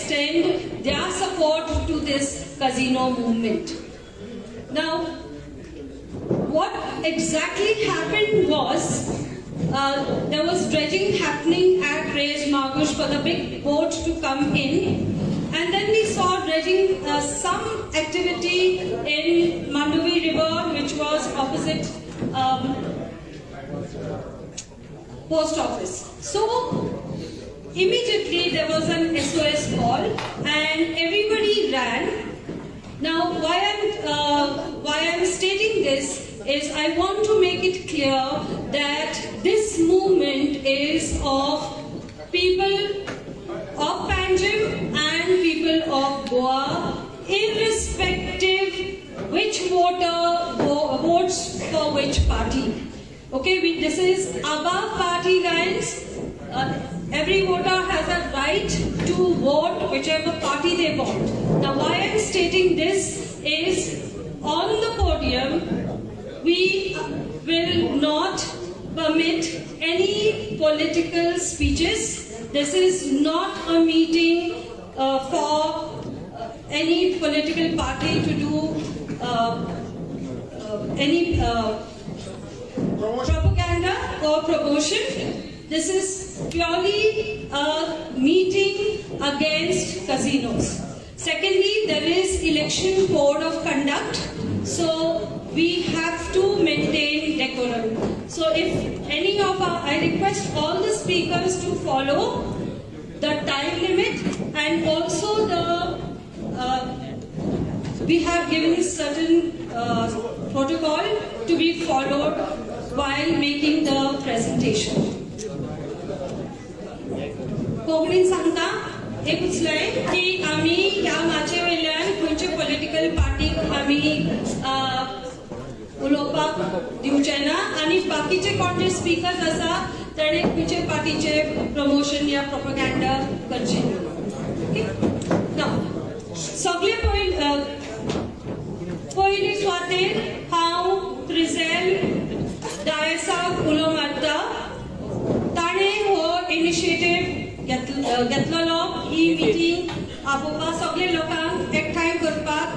extend their support to this casino movement. Now, what exactly happened was, there was dredging happening at Reyes Margush for the big boat to come in. And then we saw dredging, some activity in Mandovi River, which was opposite post office. So immediately there was an SOS call and everybody ran. Now why I'm stating this is I want to make it clear that this movement is of people of Panjim and people of Goa, irrespective which voter votes for which party. Okay, this is above party, guys. Every voter has a right to vote whichever party they want. Now, why I'm stating this is, on the podium, we will not permit any political speeches. This is not a meeting for any political party to do any propaganda or promotion. This is purely a meeting against casinos. Secondly, there is election code of conduct, so we have to maintain decorum. So if any of I request all the speakers to follow the time limit, and also we have given certain protocol to be followed while making the presentation. कोंकणीन सांगता एक उचलय की आमी ह्या माचे वयल्यान खंयचे political पार्टीक आमी उलोवपाक दिवचे ना आनी बाकीचे कोण जे स्पीकर्स आसा ताणे खंयचे पार्टीचे प्रमोशन या प्रोपगेंडा करचे ना. सगळे पयली सुवातेर हांव प्रिझेल डायसाक उलो मारता. ताणे हो इनिशिएटिव्ह घेतलेलो ही मिटींग आपोवपाक सगळे लोकांक एकठांय करपाक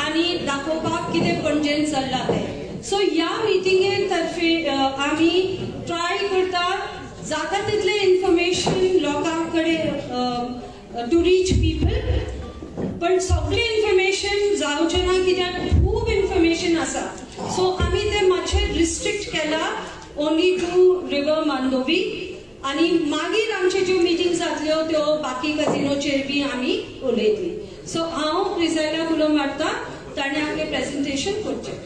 आनी दाखोवपाक कितें पणजेन चल्लां तें. सो ह्या मिटिंगे तर्फे आमी ट्राय करता जाता तितलें इन्फॉर्मेशन लोकां कडेन टू रीच पीपल, पण सगळें इन्फॉर्मेशन जावचें ना कित्याक खूब इन्फॉर्मेशन आसा. सो आमी तें मातशें रिस्ट्रिक्ट केलां ओन्ली टू रिवर मांडोवी, आनी मागीर आमच्यो ज्यो मिटिंग्स जातल्यो त्यो बाकी कजिनोचेर बी आमी उलयतली. सो हांव प्रिझायडाक उलो मारता, ताणें आपलें प्रेजेंटेशन करचें.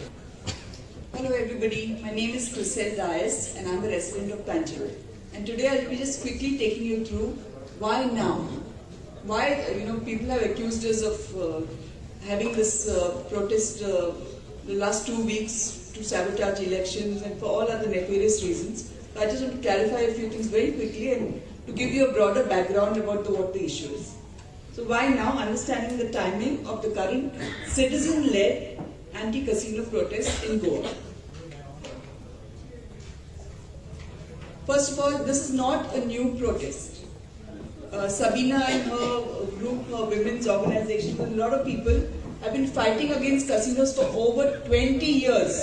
Hello everybody, my name is Priscilla Dias and I'm a resident of Panaji. And today I'll be just quickly taking you through why now. Why, people have accused us of having this protest the last 2 weeks to sabotage elections and for all other nefarious reasons. I just want to clarify a few things very quickly and to give you a broader background about what the issue is. So why now? Understanding the timing of the current citizen-led anti-casino protest in Goa. First of all, this is not a new protest. Sabina and her group, her women's organization, and a lot of people have been fighting against casinos for over 20 years.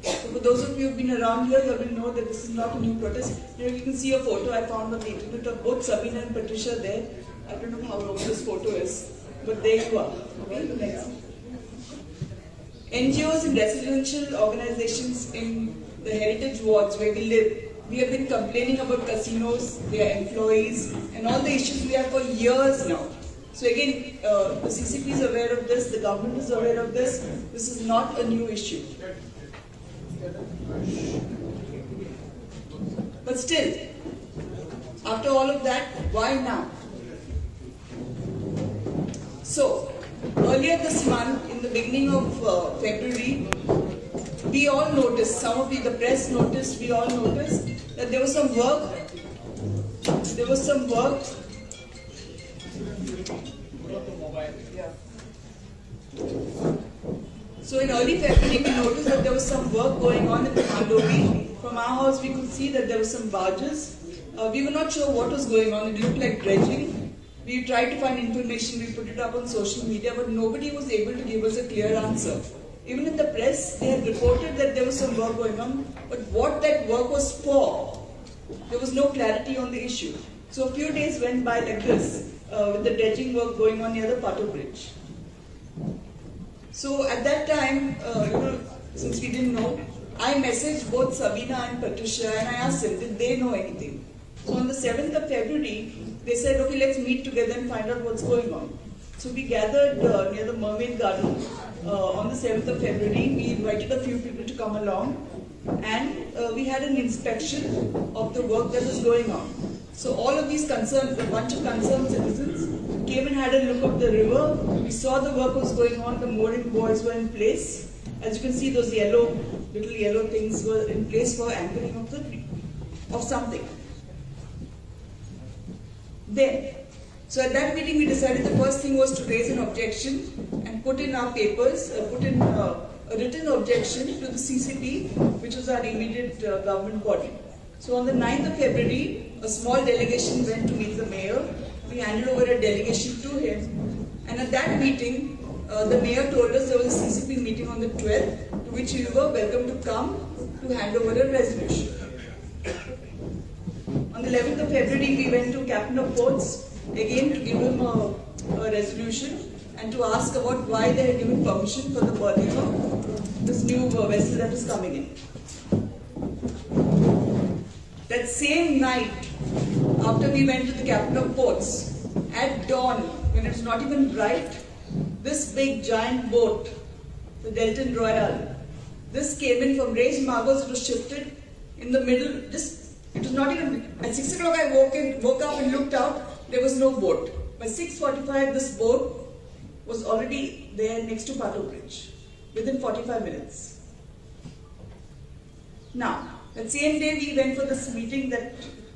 So for those of you who've been around here, you will know that this is not a new protest. Here you can see a photo I found on the internet of both Sabina and Patricia there. I don't know how long this photo is, but there you are. Okay, next. NGOs and residential organizations in the heritage wards where we live, we have been complaining about casinos, their employees, and all the issues we have for years now. So again, the CCP is aware of this, the government is aware of this. This is not a new issue. But still, after all of that, why now? So, earlier this month, in the beginning of February, we all noticed, some of the press noticed, we all noticed that there was some work, So in early February, we noticed that there was some work going on in the Mandovi. From our house, we could see that there were some barges. We were not sure what was going on. It looked like dredging. We tried to find information, we put it up on social media, but nobody was able to give us a clear answer. Even in the press, they had reported that there was some work going on, but what that work was for, there was no clarity on the issue. So a few days went by like this, with the dredging work going on near the Pato Bridge. So at that time, since we didn't know, I messaged both Sabina and Patricia and I asked them, did they know anything? So on the 7th of February, they said, okay, let's meet together and find out what's going on. So we gathered near the Mermaid Garden on the 7th of February. We invited a few people to come along and we had an inspection of the work that was going on. So all of these concerns, a bunch of concerned citizens came and had a look of the river. We saw the work was going on, the mooring buoys were in place. As you can see, those little yellow things were in place for anchoring of something. Then, so at that meeting we decided the first thing was to raise an objection and put in our papers, put in a written objection to the CCP, which was our immediate government body. So on the 9th of February, a small delegation went to meet the mayor. We handed over a delegation to him, and at that meeting, the mayor told us there was a CCP meeting on the 12th, to which we were welcome to come to hand over a resolution. On the 11th of February, we went to Captain of Ports, again to give him a resolution and to ask about why they had given permission for the burning of this new vessel that was coming in. That same night, after we went to the Captain of Ports, at dawn, when it was not even bright, this big giant boat, the Delton Royal, this came in from Rage Magos. It was shifted in the middle, it was not even, at 6 o'clock I woke up and looked out, there was no boat. By 6:45 this boat was already there next to Pato Bridge, within 45 minutes. Now, that same day we went for this meeting that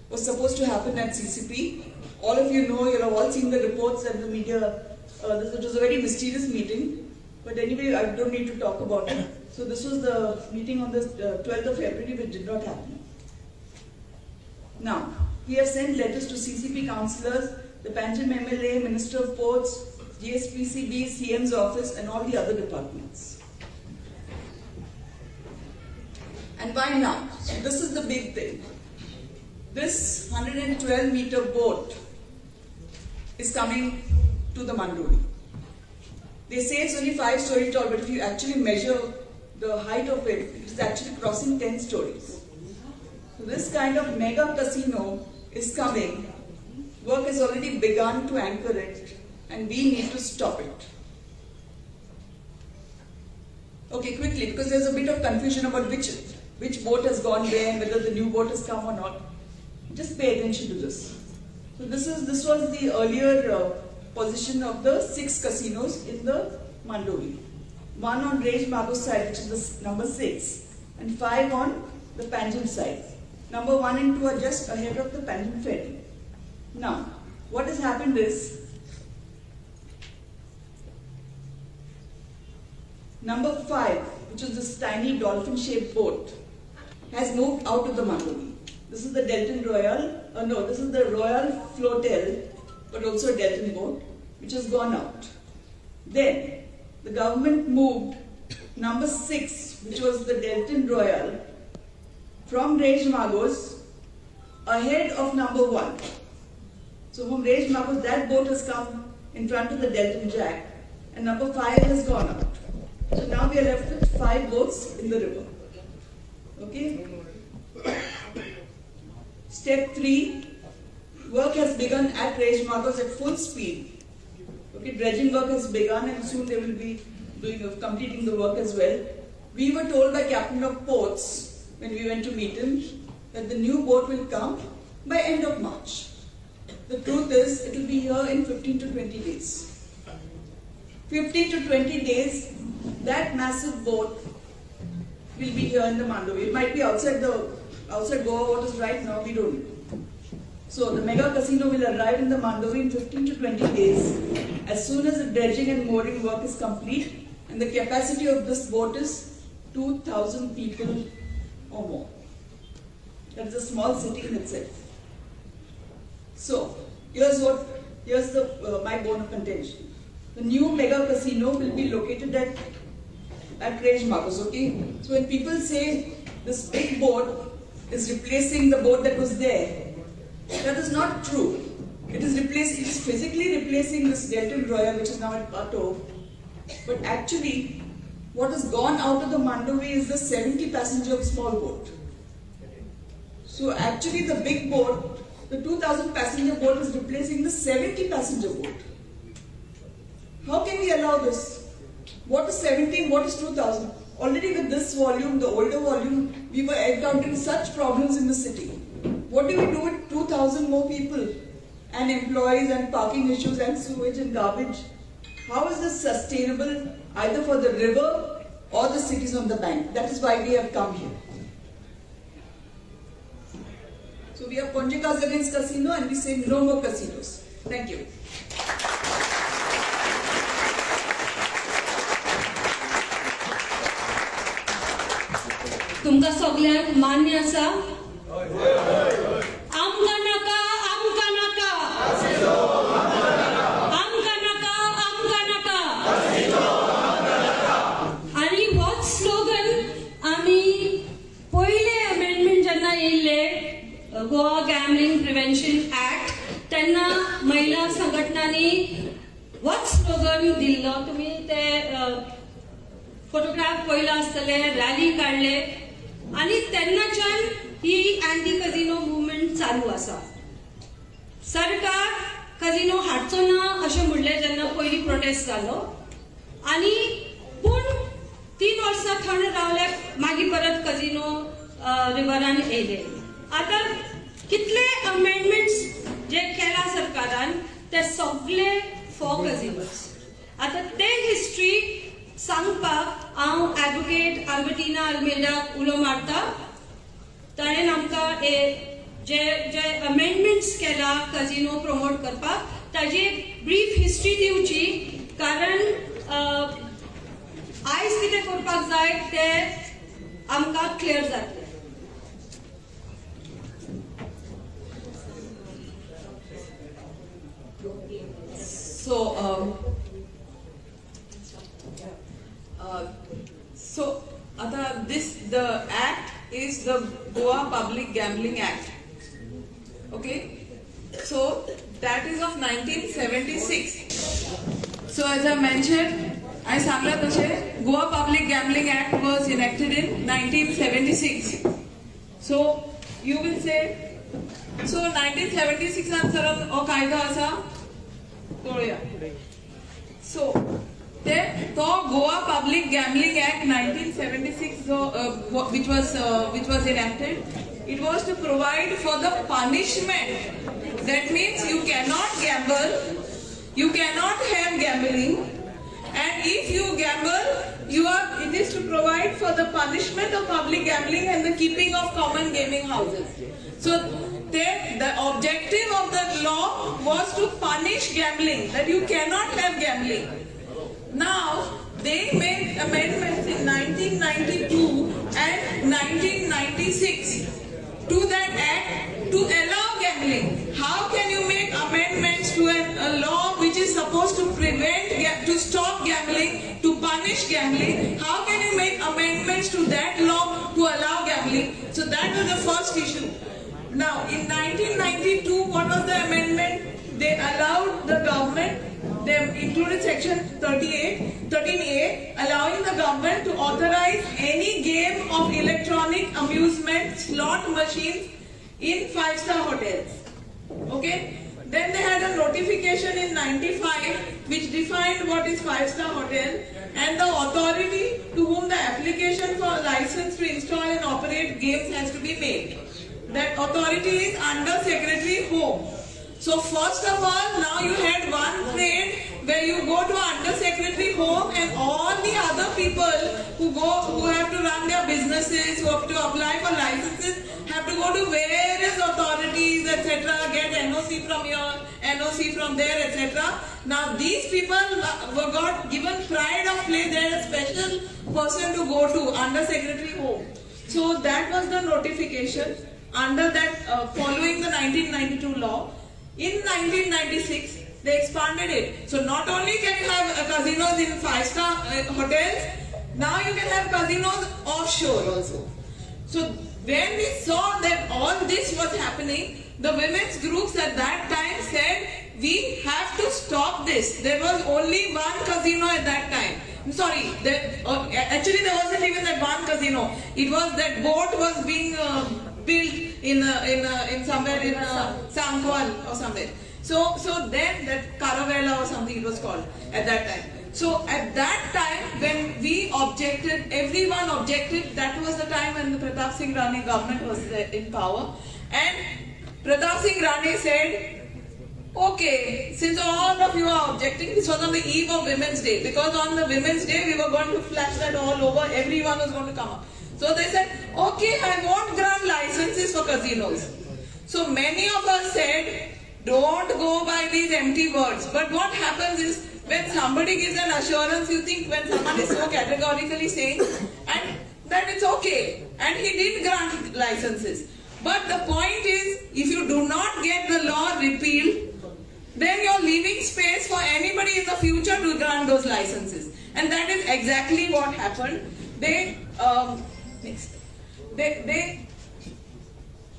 was supposed to happen at CCP. All of you know, you have all seen the reports and the media. It was a very mysterious meeting, but anyway, I don't need to talk about it. So this was the meeting on the 12th of February, which did not happen. Now, we have sent letters to CCP councillors, the Panjim MLA, Minister of Ports, GSPCB, CM's office, and all the other departments. And why now? So this is the big thing. This 112-meter boat is coming to the Mandoli. They say it's only 5 stories tall, but if you actually measure the height of it, it's actually crossing 10 stories. So this kind of mega casino is coming. Work has already begun to anchor it, and we need to stop it. Okay, quickly, because there's a bit of confusion about which boat has gone where and whether the new boat has come or not. Just pay attention to this. So this was the earlier position of the 6 casinos in the Mandoli. 1 on Rage Magos side, which is the number 6, and 5 on the Panjim side. Number 1 and 2 are just ahead of the Panjim ferry. Now, what has happened is, number 5, which is this tiny dolphin-shaped boat, has moved out of the Mandoli. This is the Delton Royal, this is the Royal Flotel, but also a Delton boat, which has gone out. Then, the government moved number 6, which was the Delton Royal, from Rage Magos ahead of number 1. So from Rage Magos, that boat has come in front of the Delton Jack, and number 5 has gone out. So now we are left with 5 boats in the river. Okay? Step 3, work has begun at Rage Magos at full speed. Okay, dredging work has begun and soon they will be completing the work as well. We were told by Captain of Ports when we went to meet him that the new boat will come by end of March. The truth is, it will be here in 15 to 20 days. 15 to 20 days, that massive boat will be here in the Mandoli. It might be outside Goa, what is right now, we don't know. So the mega casino will arrive in the Mandoli in 15 to 20 days as soon as the dredging and mooring work is complete, and the capacity of this boat is 2,000 people or more. That's a small city in itself. So, here's what here's my bone of contention. The new mega casino will be located at Rage Magos, okay? So when people say this big board is replacing the board that was there, that is not true. It is physically replacing this Delton Royal, which is now at Pato. But actually, what has gone out of the Mandove is the 70 passenger small boat. So actually the big boat, the 2,000 passenger boat is replacing the 70 passenger boat. How can we allow this? What is 70 and what is 2,000? Already with this volume, the older volume, we were encountering such problems in the city. What do we do with 2,000 more people? And employees and parking issues and sewage and garbage? How is this sustainable either for the river or the cities on the bank? That is why we have come here. So we have Ponjekars against casino and we say no more casinos. Thank you. तुमकां सगळ्यांक मान्य आसा? आमकां नाका, आमकां नाका. आमकां नाका, आमकां नाका. आनी होच स्लोगन आमी पयले अमेंडमेंट जेन्ना येयल्ले गोवा गॅमलिंग प्रिव्हेन्शन ऍक्ट तेन्ना महिला संघटनांनी होच स्लोगन दिल्लो. तुमी ते फोटोग्राफ पयलो आसतले, रॅली काडले आणि तेन्नाच्यान ही अँटी कझिनो मुवमेंट चालू आसा. सरकार कझिनो हाडचो ना अशें म्हणलें जेन्ना पयली प्रोटेस्ट जालो आनी पूण 3 वर्सां थंड रावले, मागीर परत कझिनो रिव्हरान येयले. आतां कितले अमेंडमेंट्स जे केला सरकारान ते सगळे फॉर कझिनोज. आतां ते हिस्ट्री सांगपाक हांव ॲडवोकेट आल्बर्टिना अल्मेडाक उलो मारता. ताणें आमकां जे अमेंडमेंट्स केला कझिनो प्रमोट करपाक ताजी एक ब्रीफ हिस्ट्री दिवची, कारण आयज कितें करपाक जाय ते आमकां क्लियर जातलें. So, the act is the Goa Public Gambling Act. Okay? So, that is of 1976. So, as I mentioned, I Sangla तशें Goa Public Gambling Act was enacted in 1976. So, you will say, so 1976 answer हो कायदो आसा पळोवया. So, the Goa Public Gambling Act 1976, which was enacted, it was to provide for the punishment. That means you cannot gamble, you cannot have gambling, and if you gamble, it is to provide for the punishment of public gambling and the keeping of common gaming houses. So the objective of the law was to punish gambling, that you cannot have gambling. Now, they made amendments in 1992 and 1996 to that act to allow gambling. How can you make amendments to a law which is supposed to to stop gambling, to punish gambling? How can you make amendments to that law to allow gambling? So that was the first issue. Now, in 1992, what was the amendment? They allowed the government, they included section 13A, allowing the government to authorize any game of electronic amusement slot machines in 5-star hotels. Okay? Then they had a notification in 95 which defined what is 5-star hotel and the authority to whom the application for license to install and operate games has to be made. That authority is Under Secretary Home. So first of all, now you had one trade where you go to Under Secretary Home and all the other people who have to run their businesses, who have to apply for licenses, have to go to various authorities, etc., get NOC from here, NOC from there, etc. Now these people got given pride of place. They had a special person to go to, Under Secretary Home. So that was the notification under that, following the 1992 law. In 1996, they expanded it. So not only can you have casinos in 5-star hotels, now you can have casinos offshore also. So when we saw that all this was happening, the women's groups at that time said, we have to stop this. There was only one casino at that time. Sorry, actually there wasn't even that one casino. It was that boat was being built in somewhere in Sangwal or somewhere. So then that Caravella or something it was called at that time. So at that time when we objected, everyone objected. That was the time when the Pratap Singh Rane government was in power, and Pratap Singh Rane said, okay, since all of you are objecting, this was on the eve of Women's Day, because on the Women's Day we were going to flash that all over, everyone was going to come up. So they said, okay, I won't grant licenses for casinos. So many of us said, don't go by these empty words. But what happens is, when somebody gives an assurance, you think when someone is so categorically saying, and that it's okay. And he did grant licenses. But the point is, if you do not get the law repealed, then you're leaving space for anybody in the future to grant those licenses. And that is exactly what happened.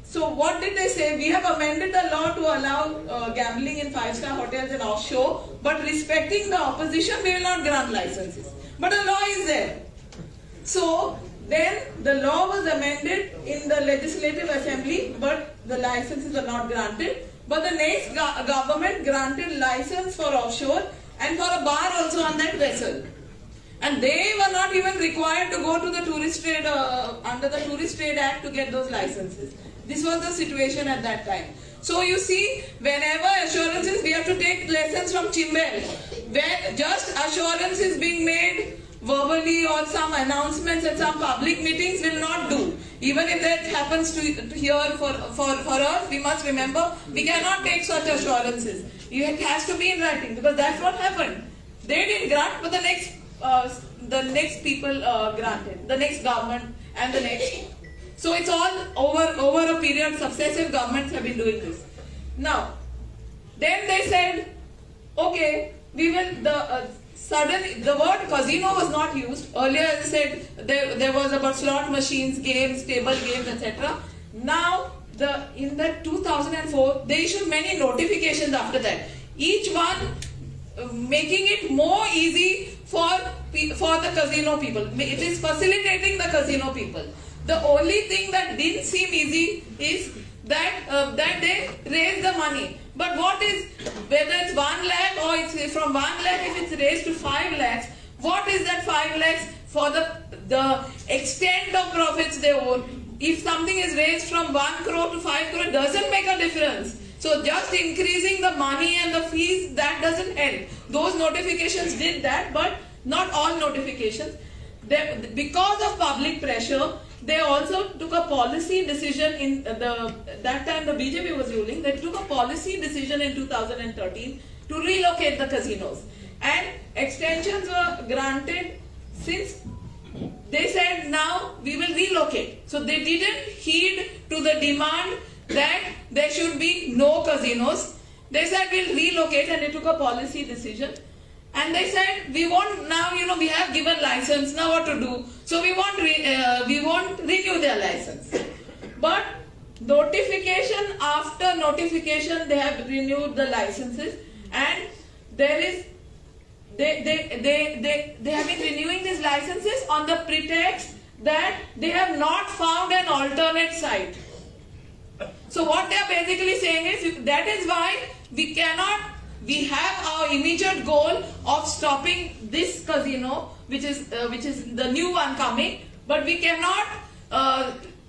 So what did they say? We have amended the law to allow gambling in 5-star hotels and offshore, but respecting the opposition, we will not grant licenses. But the law is there. So then the law was amended in the Legislative Assembly, but the licenses were not granted. But the next government granted license for offshore and for a bar also on that vessel. And they were not even required to go to the tourist trade under the Tourist Trade Act to get those licenses. This was the situation at that time. So you see, whenever assurances, we have to take lessons from Chimbel. When just assurance is being made verbally or some announcements at some public meetings will not do. Even if that happens to here for us, we must remember we cannot take such assurances. It has to be in writing, because that's what happened. They didn't grant, but the next people granted, the next government and the next. So it's all over a period. Successive governments have been doing this. Now, then they said, okay, we will. The word casino was not used. Earlier, as I said, there was about slot machines, games, table games, etc. Now, in the 2004, they issued many notifications after that. Each one making it more easy for the casino people. It is facilitating the casino people. The only thing that didn't seem easy is that they raise the money. But what is, whether it's 1 lakh or it's from 1 lakh, if it's raised to 5 lakhs, what is that 5 lakhs for the extent of profits they own? If something is raised from 1 crore to 5 crore, it doesn't make a difference. So just increasing the money and the fees, that doesn't help. Those notifications did that, but not all notifications. Because of public pressure, they also took a policy decision in that time the BJP was ruling. They took a policy decision in 2013 to relocate the casinos, and extensions were granted since they said now we will relocate. So they didn't heed to the demand that there should be no casinos. They said we'll relocate, and they took a policy decision. And they said, we won't now, we have given license, now what to do? So we won't renew their license. But notification after notification, they have renewed the licenses, and they have been renewing these licenses on the pretext that they have not found an alternate site. So what they are basically saying is, that is why we have our immediate goal of stopping this casino, which is the new one coming, but we cannot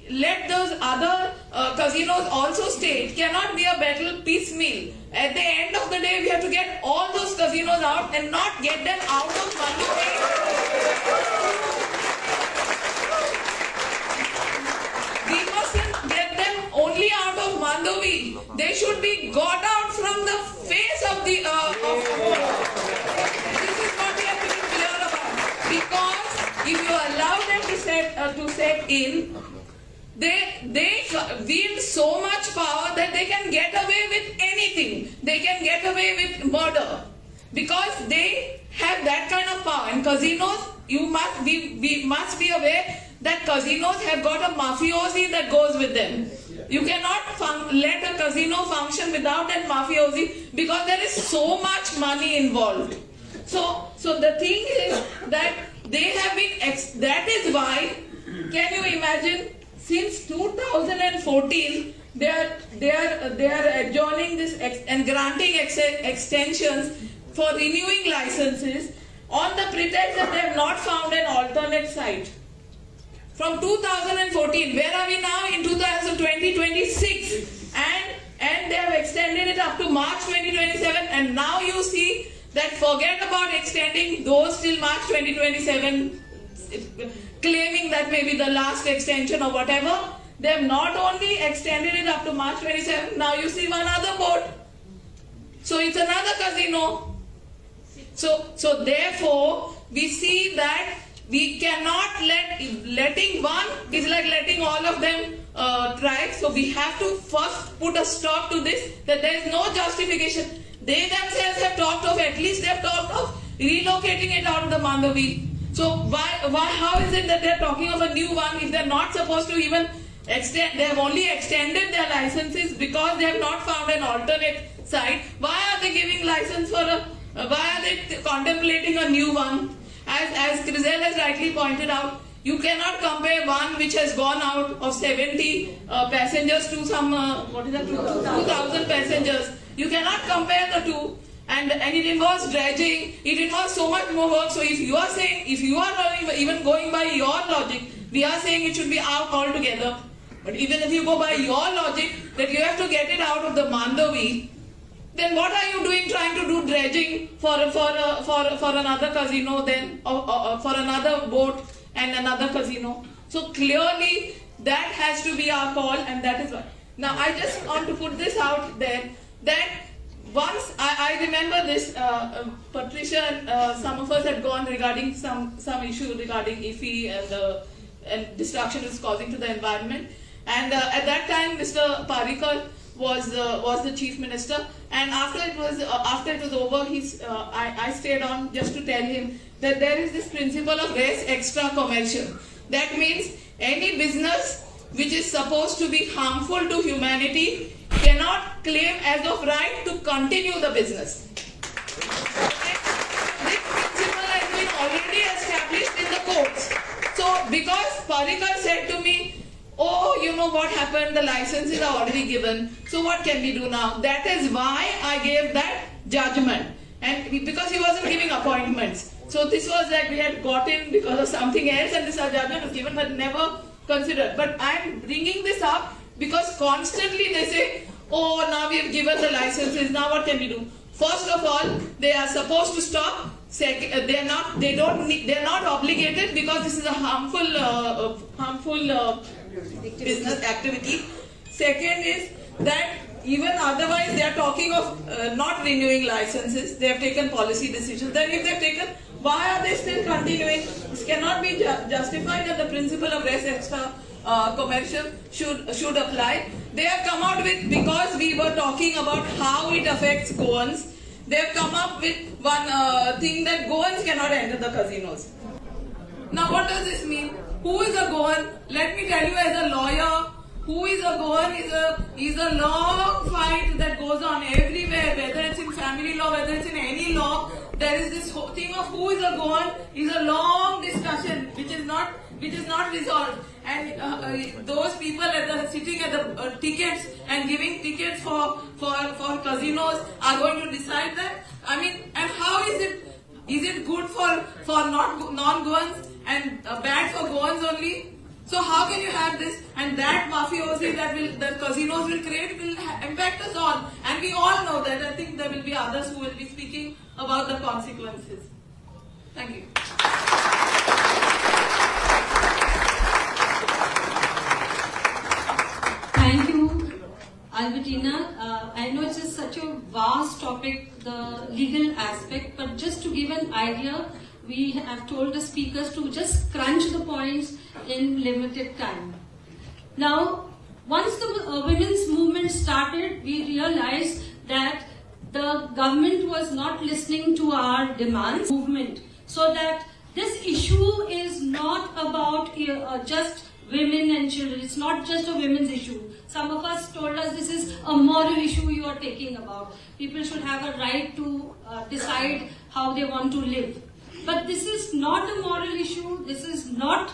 let those other casinos also stay. It cannot be a battle piecemeal. At the end of the day, we have to get all those casinos out and not get them out of money. We mustn't get them only out of Mandovi. They should be got out from the face of the world. This is what we have to be clear about. Because if you allow them to set in, they wield so much power that they can get away with anything. They can get away with murder because they have that kind of power. And casinos, we must be aware that casinos have got a mafiosi that goes with them. You cannot let a casino function without that mafiosi because there is so much money involved. So the thing is that they have been, that is why, can you imagine, since 2014, they are adjourning this and granting extensions for renewing licenses on the pretext that they have not found an alternate site. From 2014, where are we now? In 2026, and they have extended it up to March 2027, and now you see that forget about extending those till March 2027, claiming that may be the last extension or whatever. They have not only extended it up to March 27, now you see one other board. So it's another casino. So therefore, we see that we cannot letting one is like letting all of them try. So we have to first put a stop to this, that there is no justification. They themselves have talked of, at least they have talked of relocating it out of the Mandavi. So how is it that they are talking of a new one if they are not supposed to even extend? They have only extended their licenses because they have not found an alternate site. Why are they giving license for why are they contemplating a new one? As Crizel has rightly pointed out, you cannot compare one which has gone out of 70 passengers to some 2,000 passengers. You cannot compare the two, and it involves dredging. It involves so much more work. So if you are saying, if you are not even going by your logic, we are saying it should be out altogether. But even if you go by your logic that you have to get it out of the Mandavi, then what are you doing trying to do dredging for another casino then, or for another boat and another casino? So clearly that has to be our call, and that is why. Now I just want to put this out there that once I remember this, Patricia and some of us had gone regarding some issue regarding IFI and destruction it's causing to the environment, and at that time Mr. Parikar was the chief minister, and after it was over, I stayed on just to tell him that there is this principle of res extra commercial. That means any business which is supposed to be harmful to humanity cannot claim as of right to continue the business. Okay? This principle has been already established in the courts. So because Parikar said to me, oh, you know what happened, the licenses are already given, so what can we do now? That is why I gave that judgment, and because he wasn't giving appointments. So this was that we had got in because of something else, and this judgment was given but never considered. But I am bringing this up because constantly they say, oh, now we have given the licenses, now what can we do? First of all, they are supposed to stop. Second, they are not obligated because this is a harmful business activity. Second is that even otherwise they are talking of not renewing licenses. They have taken policy decisions. Then if they have taken, why are they still continuing? This cannot be justified, and the principle of res extra commercial should apply. They have come out with, because we were talking about how it affects Goans, they have come up with one thing that Goans cannot enter the casinos. Now what does this mean? Who is a Goan? Let me tell you as a lawyer, who is a Goan is a long fight that goes on everywhere, whether it's in family law, whether it's in any law. There is this whole thing of who is a Goan is a long discussion which is not resolved. And those people sitting at the tickets and giving tickets for casinos are going to decide that. I mean, and how is it good for non-Goans and bad for Goans only? So how can you have this? And that mafiosi that casinos will create will impact us all. And we all know that. I think there will be others who will be speaking about the consequences. Thank you. Thank you, Albertina. I know it's just such a vast topic, the legal aspect, but just to give an idea, we have told the speakers to just crunch the points in limited time. Now, once the women's movement started, we realized that the government was not listening to our demands. Movement, so that this issue is not about just women and children. It's not just a women's issue. Some of us told us this is a moral issue you are taking about. People should have a right to decide how they want to live. But this is not a moral issue. This is not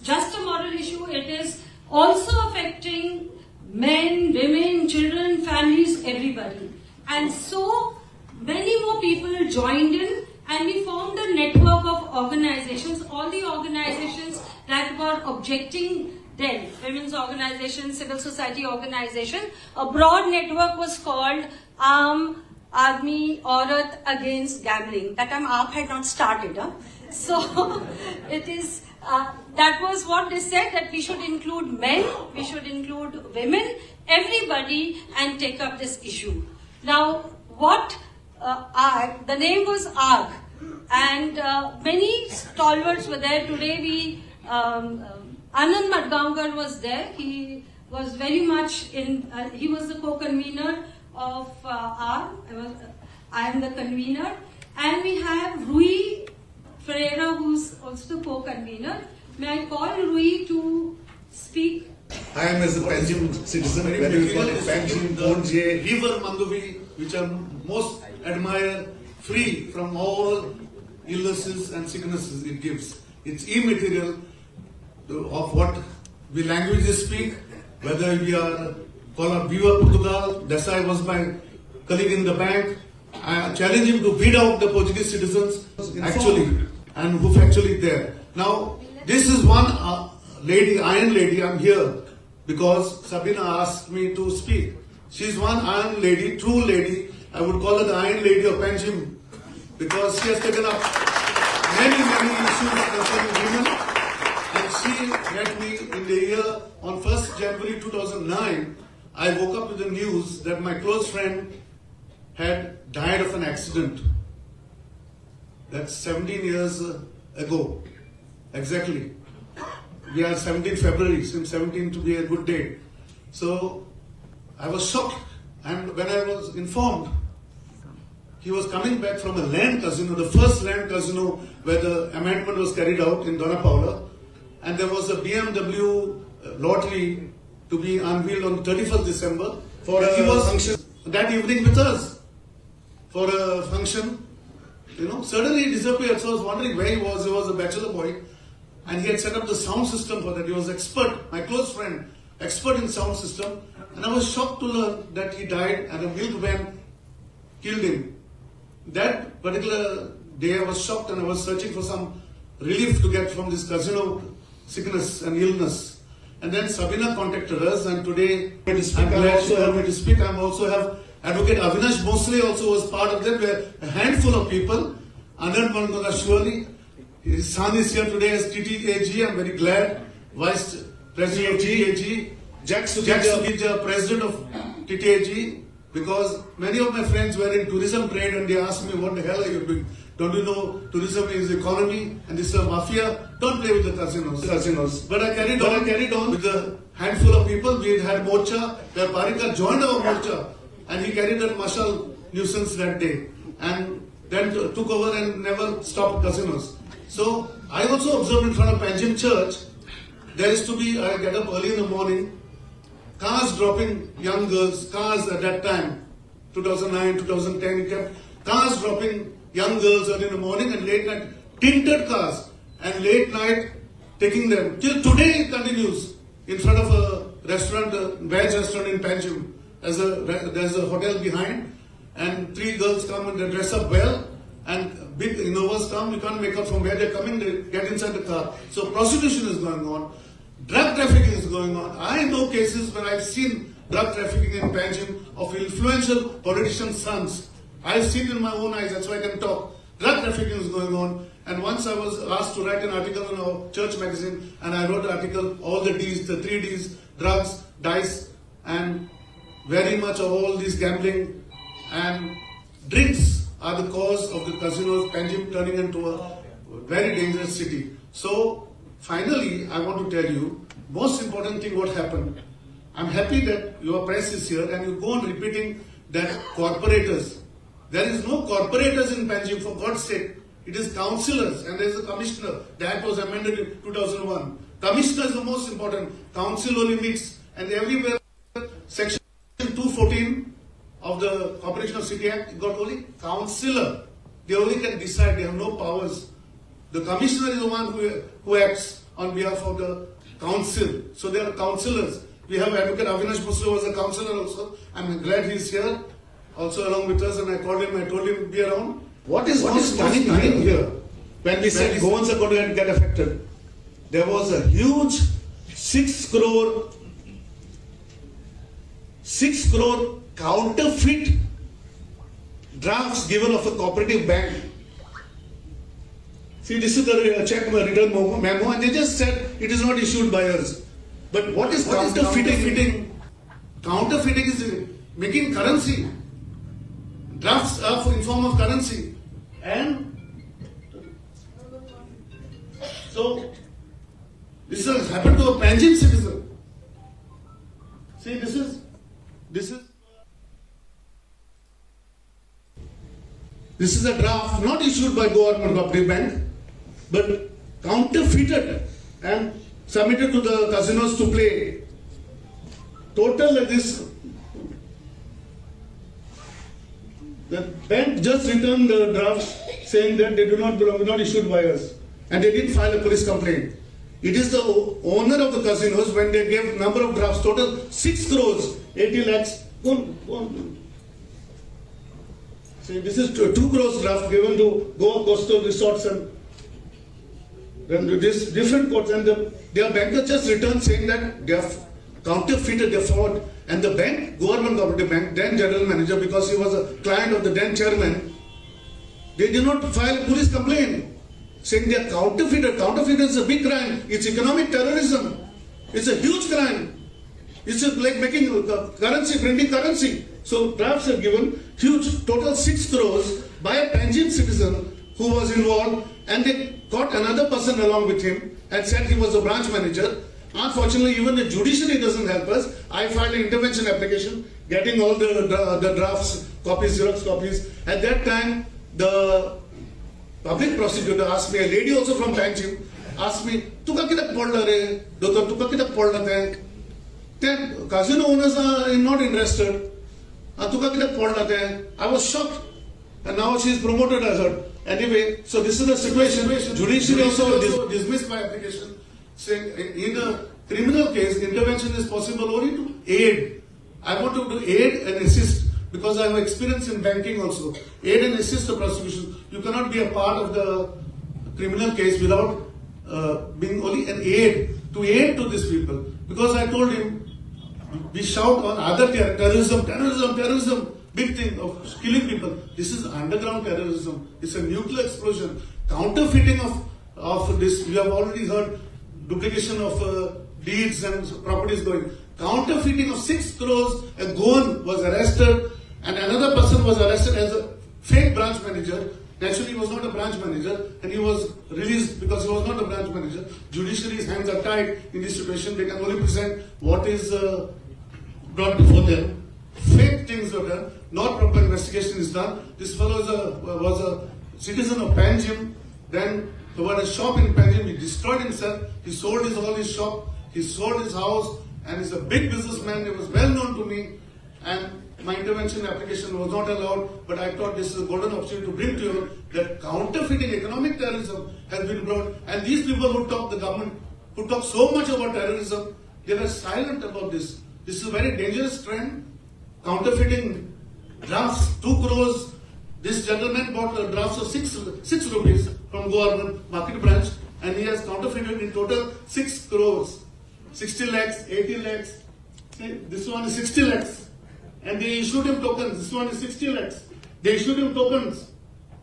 just a moral issue. It is also affecting men, women, children, families, everybody. And so many more people joined in, and we formed a network of organizations, all the organizations that were objecting then, women's organizations, civil society organization. A broad network was called Aadmi Aurat Against Gambling. That time AAP had not started. So it is, that was what they said, that we should include men, we should include women, everybody, and take up this issue. Now, what the name was ARG, and many stalwarts were there. Today we, Anand Madgaonkar was there. He was very much in, he was the co-convener of ARG. I am the convener. And we have Rui Ferreira, who's also the co-convener. May I call Rui to speak? I am as a Panjim citizen, when we call it Panjim, Ponjekars, river Mandovi, which I most admire, free from all illnesses and sicknesses it gives. It's immaterial of what we languages speak, whether we are called Viva Portugal. Desai was my colleague in the bank. I challenge him to weed out the Portuguese citizens actually, and who's actually there. Now, this is one lady, Iron Lady. I'm here because Sabina asked me to speak. She's one Iron Lady, true lady. I would call her the Iron Lady of Panjim because she has taken up many issues concerning women. And she met me in the year on 1st January 2009. I woke up with the news that my close friend had died of an accident. That's 17 years ago. Exactly. We are 17 February, seems 17 to be a good date. So I was shocked, and when I was informed, he was coming back from a land casino, the first land casino where the amendment was carried out in Dona Paula, and there was a BMW lottery to be unveiled on 31st December. For he was function that evening with us for a function. Suddenly he disappeared. So I was wondering where he was. He was a bachelor boy. And he had set up the sound system for that. He was expert, my close friend, expert in sound system. And I was shocked to learn that he died and a milk van killed him. That particular day I was shocked, and I was searching for some relief to get from this casino sickness and illness. And then Sabina contacted us, and today I'm glad she allowed me to speak. I also have Advocate Avinash Bhosle also was part of that, where a handful of people, Anand Madgaonkar, his son is here today as TTAG. I'm very glad. Vice President of TTAG. Jack Sudhija, President of TTAG. Because many of my friends were in tourism trade and they asked me, what the hell are you doing? Don't you know tourism is economy and this is a mafia? Don't play with the casinos. But I carried on with a handful of people. We had Morcha, where Parikar joined our Morcha, and he carried that martial nuisance that day. And then took over and never stopped casinos. So I also observed in front of Panjim Church, there used to be, I get up early in the morning, cars dropping young girls, cars at that time, 2009, 2010, he kept cars dropping young girls early in the morning and late night, tinted cars, and late night taking them. Till today it continues in front of a restaurant, a veg restaurant in Panjim. There's a hotel behind, and 3 girls come and they dress up well, and big Innovas come, you can't make out from where they're coming, they get inside the car. So prostitution is going on, drug trafficking is going on. I know cases where I've seen drug trafficking in Panjim of influential politicians' sons. I've seen it in my own eyes, that's why I can talk. Drug trafficking is going on. And once I was asked to write an article in our church magazine, and I wrote an article, all the Ds, the 3 Ds, drugs, dice, and very much of all this gambling and drinks are the cause of the casinos, Panjim turning into a very dangerous city. So finally, I want to tell you, most important thing what happened. I'm happy that your press is here and you go on repeating that corporators. There is no corporators in Panjim, for God's sake. It is councillors and there is a commissioner. That was amended in 2001. Commissioner is the most important. Council only meets, and everywhere section 214 of the Corporation of City Act got only councillor. They only can decide. They have no powers. The commissioner is the one who acts on behalf of the council. So they are councillors. We have Advocate Avinash Buslu was a councillor also. I'm glad he's here, also along with us. And I called him. I told him to be around. What is stunning here? When we said goans are going to get affected, there was a huge 6 crore counterfeit drafts given of a cooperative bank. See, this is the check return memo, and they just said it is not issued by us. But what is counterfeiting? Counterfeiting is making currency. Drafts are in form of currency. And so, this has happened to a Panjim citizen. See, this is a draft not issued by Government Cooperative Bank, but counterfeited and submitted to the casinos to play. Total of this, the bank just returned the draft saying that they do not belong, not issued by us, and they didn't file a police complaint. It is the owner of the casinos when they gave number of drafts, total 6 crores, 80 lakhs. See, this is 2 crores draft given to Goa Coastal Resorts and then this different courts, and their banker just returned saying that they have counterfeited, their fraud, and the bank, Government Cooperative Bank, then general manager, because he was a client of the then chairman, they did not file a police complaint saying they are counterfeited. Counterfeit is a big crime. It's economic terrorism. It's a huge crime. It's like making currency, printing currency. So drafts are given, huge, total 6 crores by a Panjim citizen who was involved, and they got another person along with him and said he was a branch manager. Unfortunately, even the judiciary doesn't help us. I filed an intervention application, getting all the drafts, copies, Xerox copies. At that time, the public prosecutor asked me, a lady also from Panjim, asked me, "Tuka kitak podla re? Doctor, tuka kitak podla te?" Then casino owners are not interested. "Tuka kitak podla te?" I was shocked, and now she is promoted, I heard. Anyway, so this is the situation. Judiciary also dismissed my application, saying in a criminal case, intervention is possible only to aid. I want to aid and assist because I have experience in banking also. Aid and assist the prosecution. You cannot be a part of the criminal case without being only an aid to these people. Because I told him, we shout on other terrorism. Big thing of killing people. This is underground terrorism. It's a nuclear explosion. Counterfeiting of this. We have already heard duplication of deeds and properties going. Counterfeiting of 6 crores. A Goan was arrested, and another person was arrested as a fake branch manager. Naturally, he was not a branch manager, and he was released because he was not a branch manager. Judiciary's hands are tied in this situation. They can only present what is brought before them. Fake things were done. Not proper investigation is done. This fellow was a citizen of Panjim. Then he had a shop in Panjim. He destroyed himself. He sold all his shop. He sold his house. And he's a big businessman. He was well known to me. And my intervention application was not allowed. But I thought this is a golden opportunity to bring to you that counterfeiting, economic terrorism has been brought. And these people who talk, the government, who talk so much about terrorism, they were silent about this. This is a very dangerous trend. Counterfeiting drafts, 2 crores. This gentleman bought drafts of 6 rupees from government market branch, and he has counterfeited in total 6 crores. 60 lakhs, 80 lakhs. See, this one is 60 lakhs. And they issued him tokens. This one is 60 lakhs. They issued him tokens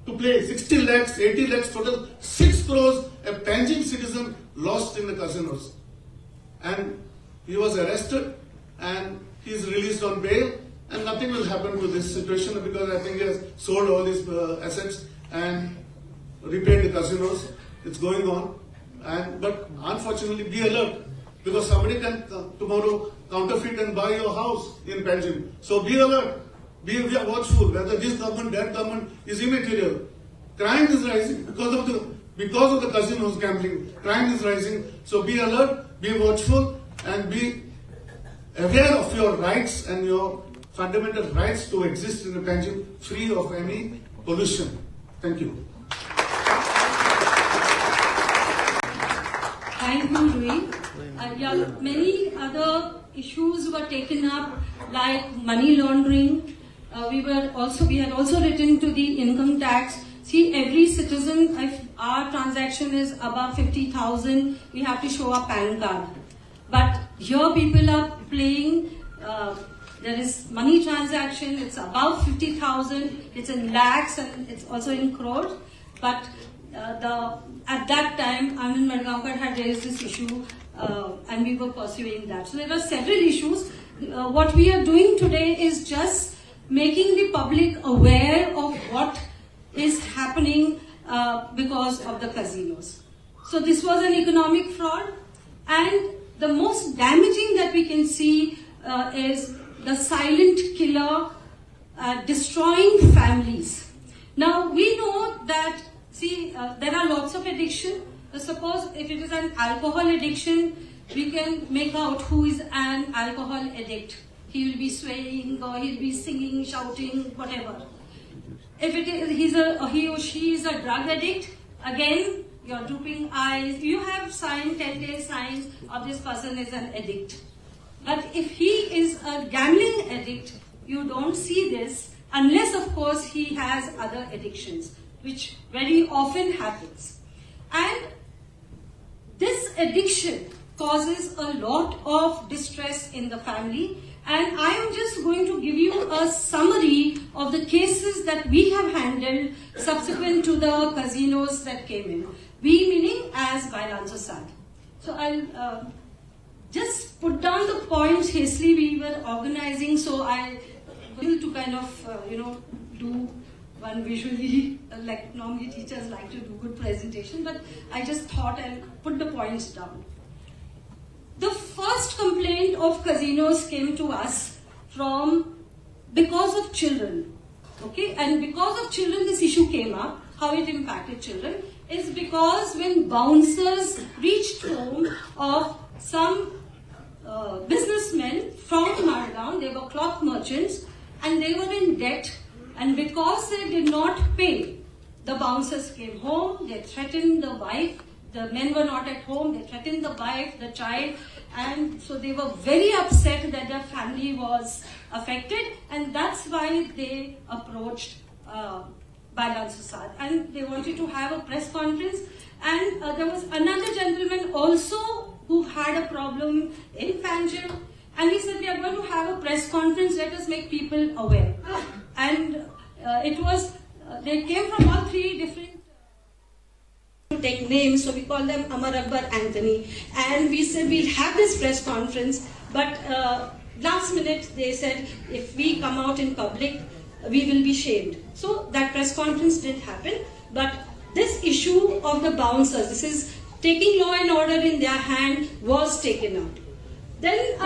to play. 60 lakhs, 80 lakhs, total 6 crores. A Panjim citizen lost in the casinos. And he was arrested and he is released on bail. And nothing will happen to this situation because I think he has sold all his assets and repaid the casinos. It's going on. But unfortunately, be alert, because somebody can tomorrow counterfeit and buy your house in Panjim. So be alert, be watchful. Whether this government, that government is immaterial. Crime is rising because of the casinos gambling. Crime is rising. So be alert, be watchful, and be aware of your rights and your fundamental rights to exist in a Panjim free of any pollution. Thank you. Thank you, Rui. Many other issues were taken up, like money laundering. We had also written to the income tax. See, every citizen, if our transaction is above 50,000, we have to show a PAN card. But here people are playing, there is money transaction, it's above 50,000, it's in lakhs and it's also in crores. But at that time, Anand Madgaonkar had raised this issue and we were pursuing that. So there are several issues. What we are doing today is just making the public aware of what is happening because of the casinos. So this was an economic fraud, and the most damaging that we can see is the silent killer destroying families. Now we know that, there are lots of addiction. Suppose if it is an alcohol addiction, we can make out who is an alcohol addict. He will be swaying, or he'll be singing, shouting, whatever. If it is he or she is a drug addict, again, you're drooping eyes. You have signs, telltale signs of this person is an addict. But if he is a gambling addict, you don't see this unless, of course, he has other addictions, which very often happens. And this addiction causes a lot of distress in the family. And I am just going to give you a summary of the cases that we have handled subsequent to the casinos that came in. We meaning as Bailanzo Sad. So I'll just put down the points hastily. We were organizing, so I will to kind of, do one visually, like normally teachers like to do good presentation, but I just thought I'll put the points down. The first complaint of casinos came to us because of children. Okay, and because of children this issue came up. How it impacted children is because when bouncers reached home of some businessmen from Margaon, they were cloth merchants and they were in debt, and because they did not pay, the bouncers came home, they threatened the wife. The men were not at home, they threatened the wife, the child, and so they were very upset that their family was affected, and that's why they approached Bailanzo Sad. And they wanted to have a press conference, and there was another gentleman also who had a problem in Panjim, and he said, we are going to have a press conference, let us make people aware. And they came from all three different to take names, so we call them Amar Akbar Anthony, and we said we'll have this press conference, but last minute they said if we come out in public we will be shamed. So that press conference didn't happen, but this issue of the bouncers, this is taking law and order in their hand, was taken out. Then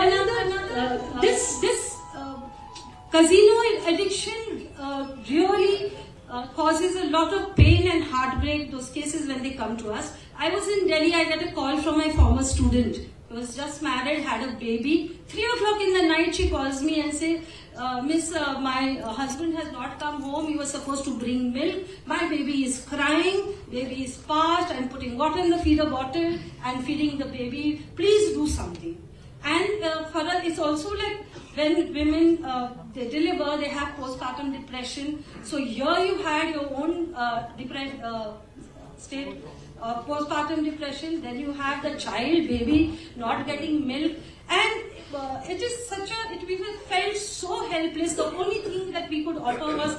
this casino addiction really causes a lot of pain and heartbreak, those cases when they come to us. I was in Delhi, I got a call from my former student. He was just married, had a baby. 3 o'clock in the night she calls me and says, Miss, my husband has not come home, he was supposed to bring milk. My baby is crying, baby is parched, I'm putting water in the feeder bottle and feeding the baby. Please do something. And for us, it's also like when women they deliver, they have postpartum depression. So here you had your own state of postpartum depression. Then you have the child, baby, not getting milk, and it is we felt so helpless. The only thing that we could offer was,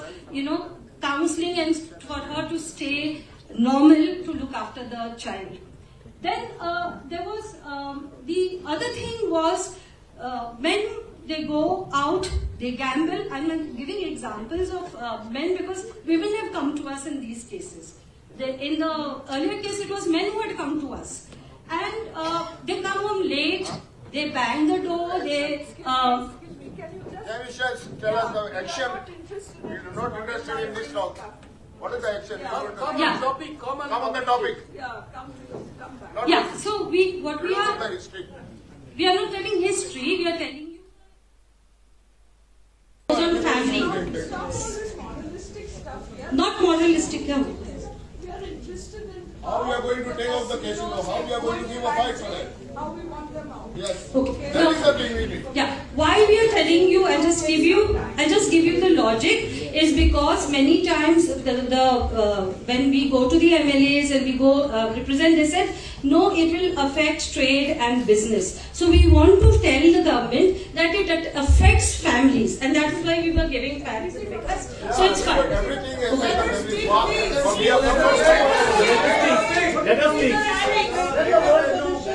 counseling and for her to stay normal, to look after the child. Then there was the other thing was when they go out, they gamble. I'm giving examples of men because women have come to us in these cases. In the earlier case, it was men who had come to us. And they come home late, they bang the door, they... Can you just tell us the action? We are not interested in this talk. What is the action? Yeah. Come on the topic. Not Yeah, so what we the are... history. We are not telling history, we are telling you... on family. Not moralistic, yeah. How we are going to take off the casino? How we are going to give a fight for that? How we want them out. Yes. Okay. That is the thing we need. Yeah, why we are telling you, I'll just give you the logic, is because many times when we go to the MLAs and we go represent, they said, no, it will affect trade and business. So we want to tell the government that it affects families, and that is why we were giving family figures. So it's fine. Everything is like a family swap. But we have come Let us speak.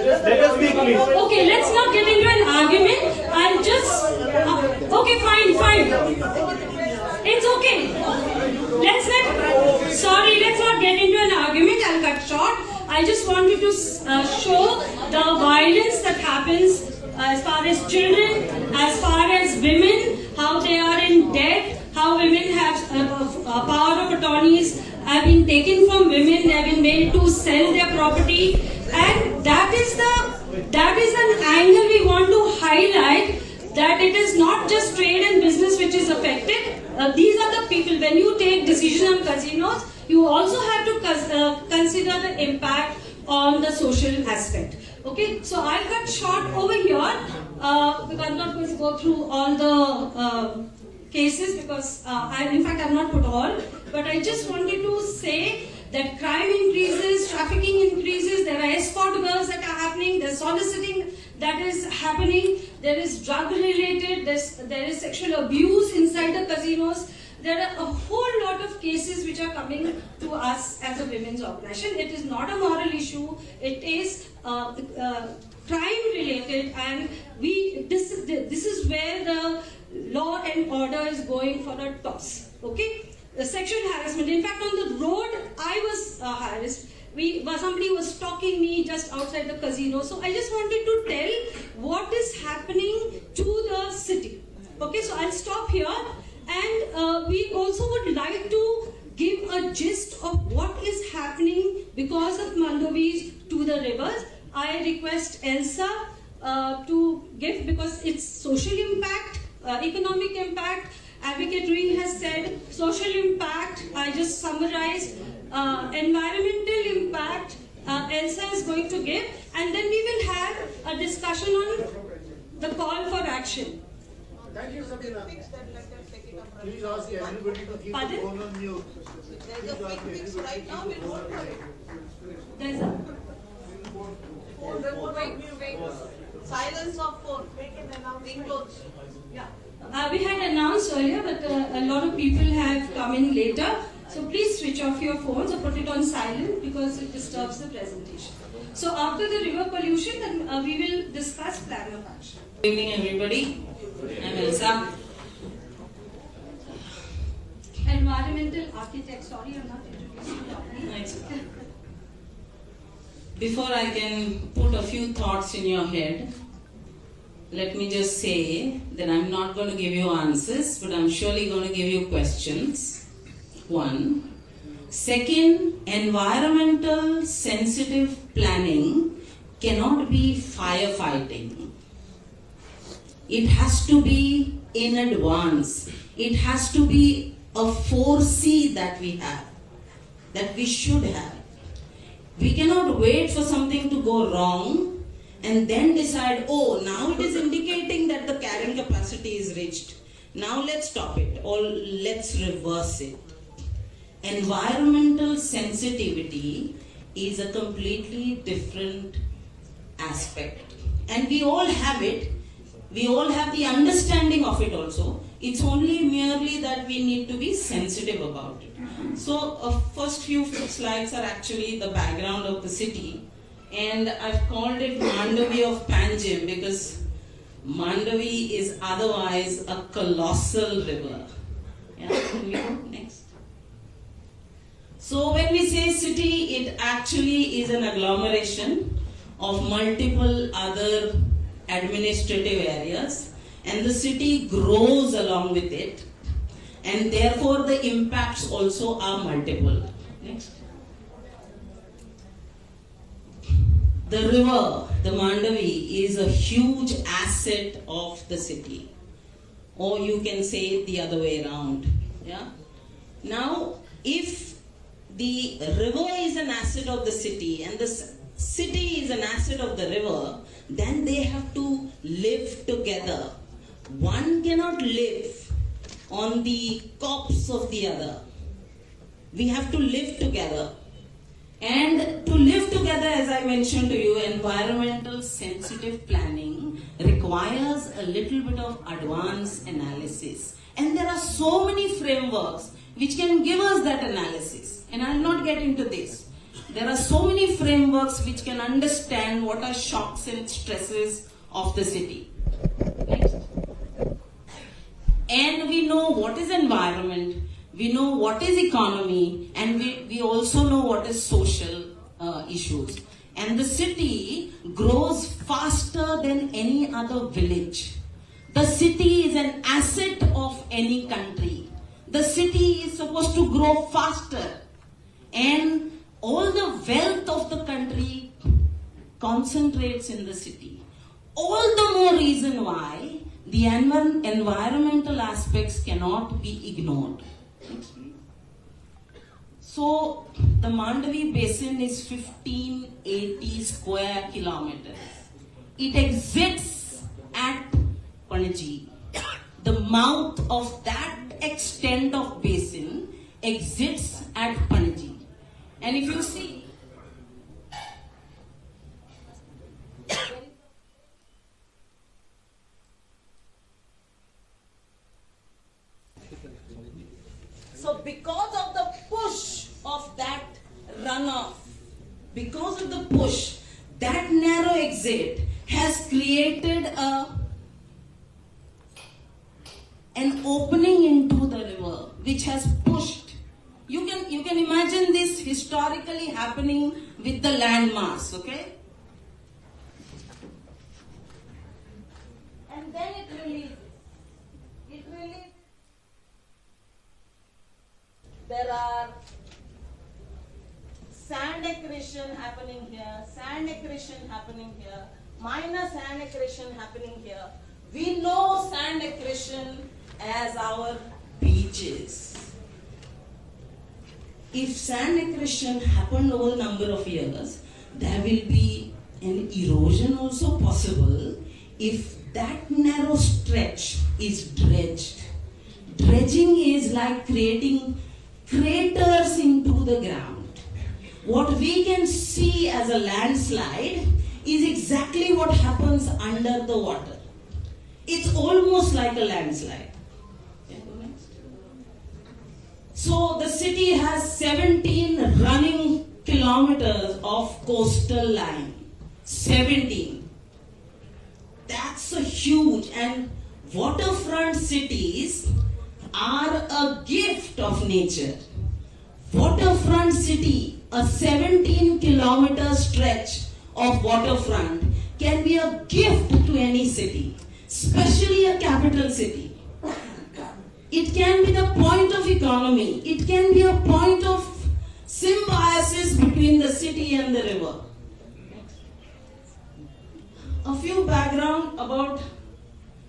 Let us speak, please. Okay, let's not get into an argument. I'll just... okay, fine. It's okay. Let's not get into an argument. I'll cut short. I just wanted to show the violence that happens as far as children, as far as women, how they are in debt, how women have power of attorneys have been taken from women, they have been made to sell their property, and that is an angle we want to highlight, that it is not just trade and business which is affected. These are the people. When you take decision on casinos, you also have to consider the impact on the social aspect. Okay, so I'll cut short over here because I'm not going to go through all the cases because in fact I've not put all, but I just wanted to say that crime increases, trafficking increases, there are escort girls that are happening, there's soliciting that is happening, there is drug related, there is sexual abuse inside the casinos. There are a whole lot of cases which are coming to us as a women's organization. It is not a moral issue, it is crime related, and this is where the law and order is going for a toss. Okay? The sexual harassment. In fact, on the road, I was harassed. Somebody was stalking me just outside the casino. So I just wanted to tell what is happening to the city. Okay, so I'll stop here. And we also would like to give a gist of what is happening because of Mandovis to the rivers. I request Elsa to give, because it's social impact, economic impact. Advocate Reen has said social impact. I just summarized environmental impact. Elsa is going to give, and then we will have a discussion on the call for action. Thank you, Sabina. Please ask everybody to keep the phone on mute. There's a quick fix right now, we'll vote for it. There's a Wait. Silence of phone. Being closed. Yeah. We had announced earlier, but a lot of people have come in later. So please switch off your phones or put it on silent because it disturbs the presentation. So after the river pollution, then we will discuss plan of action. Good evening, everybody. I'm Elsa. Environmental architect. Sorry, I'm not introducing you properly. No, it's okay. Before I can put a few thoughts in your head, let me just say that I'm not going to give you answers, but I'm surely going to give you questions. One. Second, environmental sensitive planning cannot be firefighting. It has to be in advance. It has to be a foresee that we have, that we should have. We cannot wait for something to go wrong and then decide, oh, now it is indicating that the carrying capacity is reached. Now let's stop it or let's reverse it. Environmental sensitivity is a completely different aspect. And we all have it. We all have the understanding of it also. It's only merely that we need to be sensitive about it. So, first few slides are actually the background of the city. And I've called it Mandavi of Panjim because Mandavi is otherwise a colossal river. Yeah, can we go next? So when we say city, it actually is an agglomeration of multiple other administrative areas, and the city grows along with it, and therefore the impacts also are multiple. Next. The river, the Mandavi, is a huge asset of the city. Or you can say it the other way around. Yeah? Now, if the river is an asset of the city and the city is an asset of the river, then they have to live together. One cannot live on the corpse of the other. We have to live together. And to live together, as I mentioned to you, environmental sensitive planning requires a little bit of advanced analysis. And there are so many frameworks which can give us that analysis. And I'll not get into this. There are so many frameworks which can understand what are shocks and stresses of the city. Next. And we know what is environment, we know what is economy, and we also know what is social issues. And the city grows faster than any other village. The city is an asset of any country. The city is supposed to grow faster. And all the wealth of the country concentrates in the city. All the more reason why the environmental aspects cannot be ignored. So, the Mandavi Basin is 1580 square kilometers. It exits at Panaji. The mouth of that extent of basin exits at Panaji. And if you see, so because of the push of that runoff, because of the push, that narrow exit has created an opening into the river, which has pushed. You can imagine this historically happening with the landmass, okay? And then it releases. There are sand accretion happening here, sand accretion happening here, minor sand accretion happening here. We know sand accretion as our beaches. If sand accretion happened over a number of years, there will be an erosion also possible if that narrow stretch is dredged. Dredging is like creating craters into the ground. What we can see as a landslide is exactly what happens under the water. It's almost like a landslide. So the city has 17 running kilometers of coastal line. 17. That's a huge, and waterfront cities are a gift of nature. Waterfront city, a 17-kilometer stretch of waterfront can be a gift to any city, especially a capital city. It can be the point of economy. It can be a point of symbiosis between the city and the river. A few background about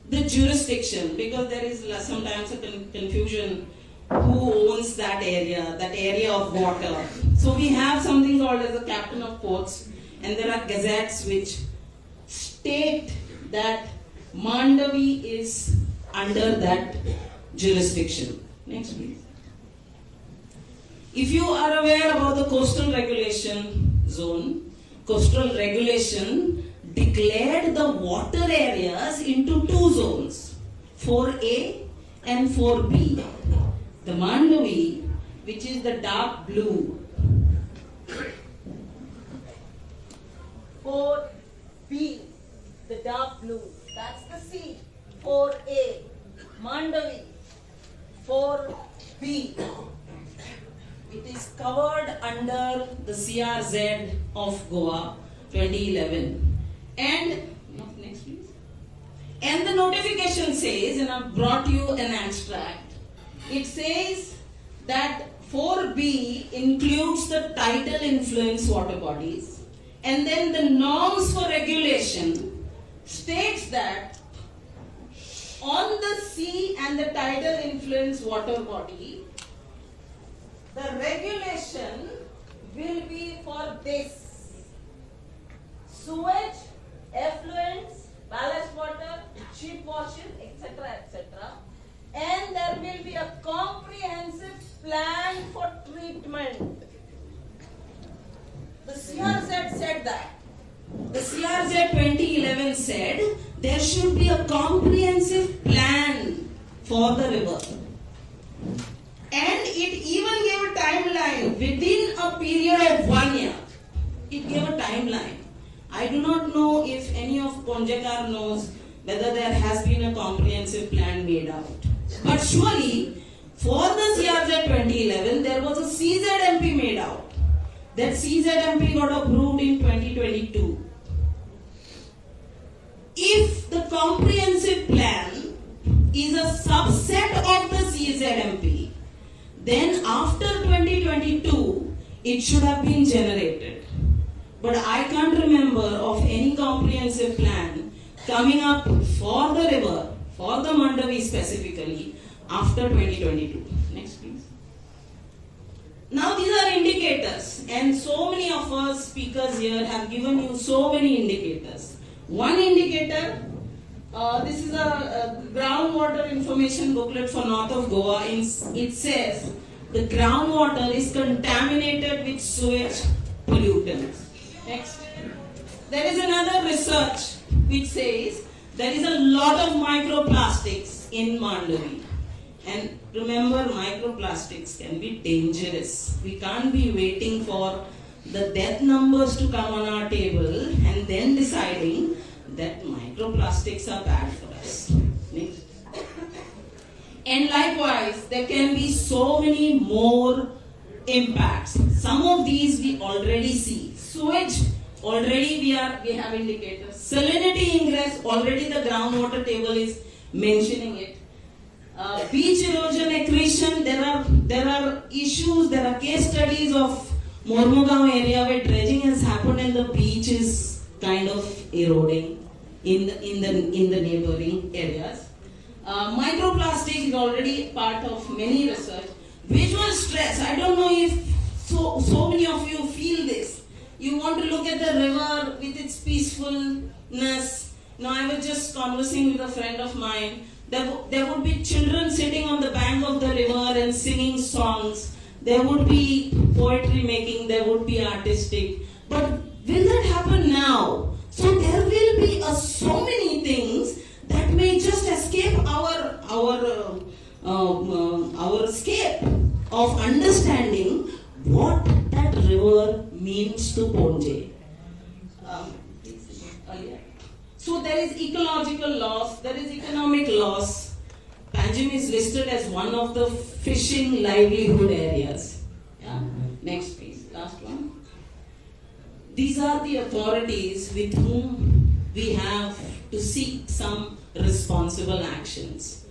the jurisdiction, because there is sometimes a confusion who owns that area of water. So we have something called as the captain of ports, and there are gazettes which state that Mandavi is under that jurisdiction. Next, please. If you are aware about the coastal regulation zone, coastal regulation declared the water areas into two zones, 4A and 4B. The Mandavi, which is the dark blue, 4B, the dark blue, that's the sea, 4A, Mandavi, 4B. It is covered under the CRZ of Goa 2011. And next please. And the notification says, and I've brought you an extract. It says that 4B includes the tidal influence water bodies, and then the norms for regulation states that on the sea and the tidal influence water body, the regulation will be for this: sewage, effluents, ballast water, ship washing, etc., etc. And there will be a comprehensive plan for treatment. The CRZ said that. The CRZ 2011 said there should be a comprehensive plan for the river. And it even gave a timeline within a period of 1 year. It gave a timeline. I do not know if any of Ponjekars knows whether there has been a comprehensive plan made out. But surely, for the CRZ 2011, there was a CZMP made out. That CZMP got approved in 2022. If the comprehensive plan is a subset of the CZMP, then after 2022, it should have been generated. But I can't remember of any comprehensive plan coming up for the river, for the Mandavi specifically, after 2022. Next please. Now these are indicators, and so many of us speakers here have given you so many indicators. One indicator, this is a groundwater information booklet for north of Goa. It says the groundwater is contaminated with sewage pollutants. Next. There is another research which says there is a lot of microplastics in Mandavi. And remember, microplastics can be dangerous. We can't be waiting for the death numbers to come on our table and then deciding that microplastics are bad for us. Next. And likewise, there can be so many more impacts. Some of these we already see. Sewage, already we have indicators. Salinity ingress, already the groundwater table is mentioning it. Beach erosion accretion, there are issues, there are case studies of Mormugaon area where dredging has happened and the beach is kind of eroding in the neighboring areas. Microplastic is already part of many research. Visual stress, I don't know if so many of you feel this. You want to look at the river with its peacefulness. Now I was just conversing with a friend of mine. There would be children sitting on the bank of the river and singing songs. There would be poetry making, there would be artistic. But will that happen now? So there will be so many things that may just escape our escape of understanding what that river means to Ponje. So there is ecological loss, there is economic loss. Panjim is listed as one of the fishing livelihood areas. Yeah. Next please, last one. These are the authorities with whom we have to seek some responsible actions.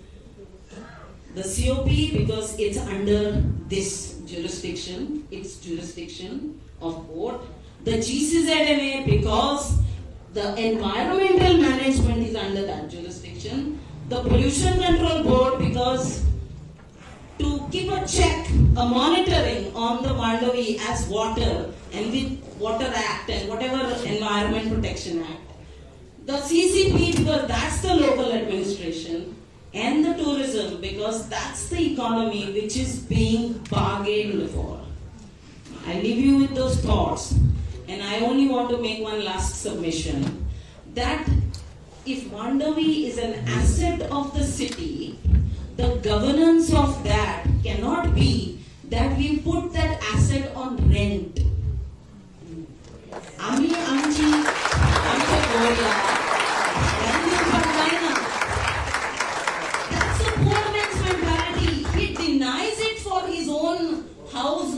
The COP, because it's under this jurisdiction, it's jurisdiction of board. The GCZMA, because the environmental management is under that jurisdiction. The Pollution Control Board, because to keep a check, a monitoring on the Mandavi as water and with Water Act and whatever Environment Protection Act. The CCP, because that's the local administration. And the tourism, because that's the economy which is being bargained for. I leave you with those thoughts. And I only want to make one last submission, that if Mandavi is an asset of the city, the governance of that cannot be that we put that asset on rent. Ami amchi amcha goya, that's a poor man's mentality. He denies it for his own house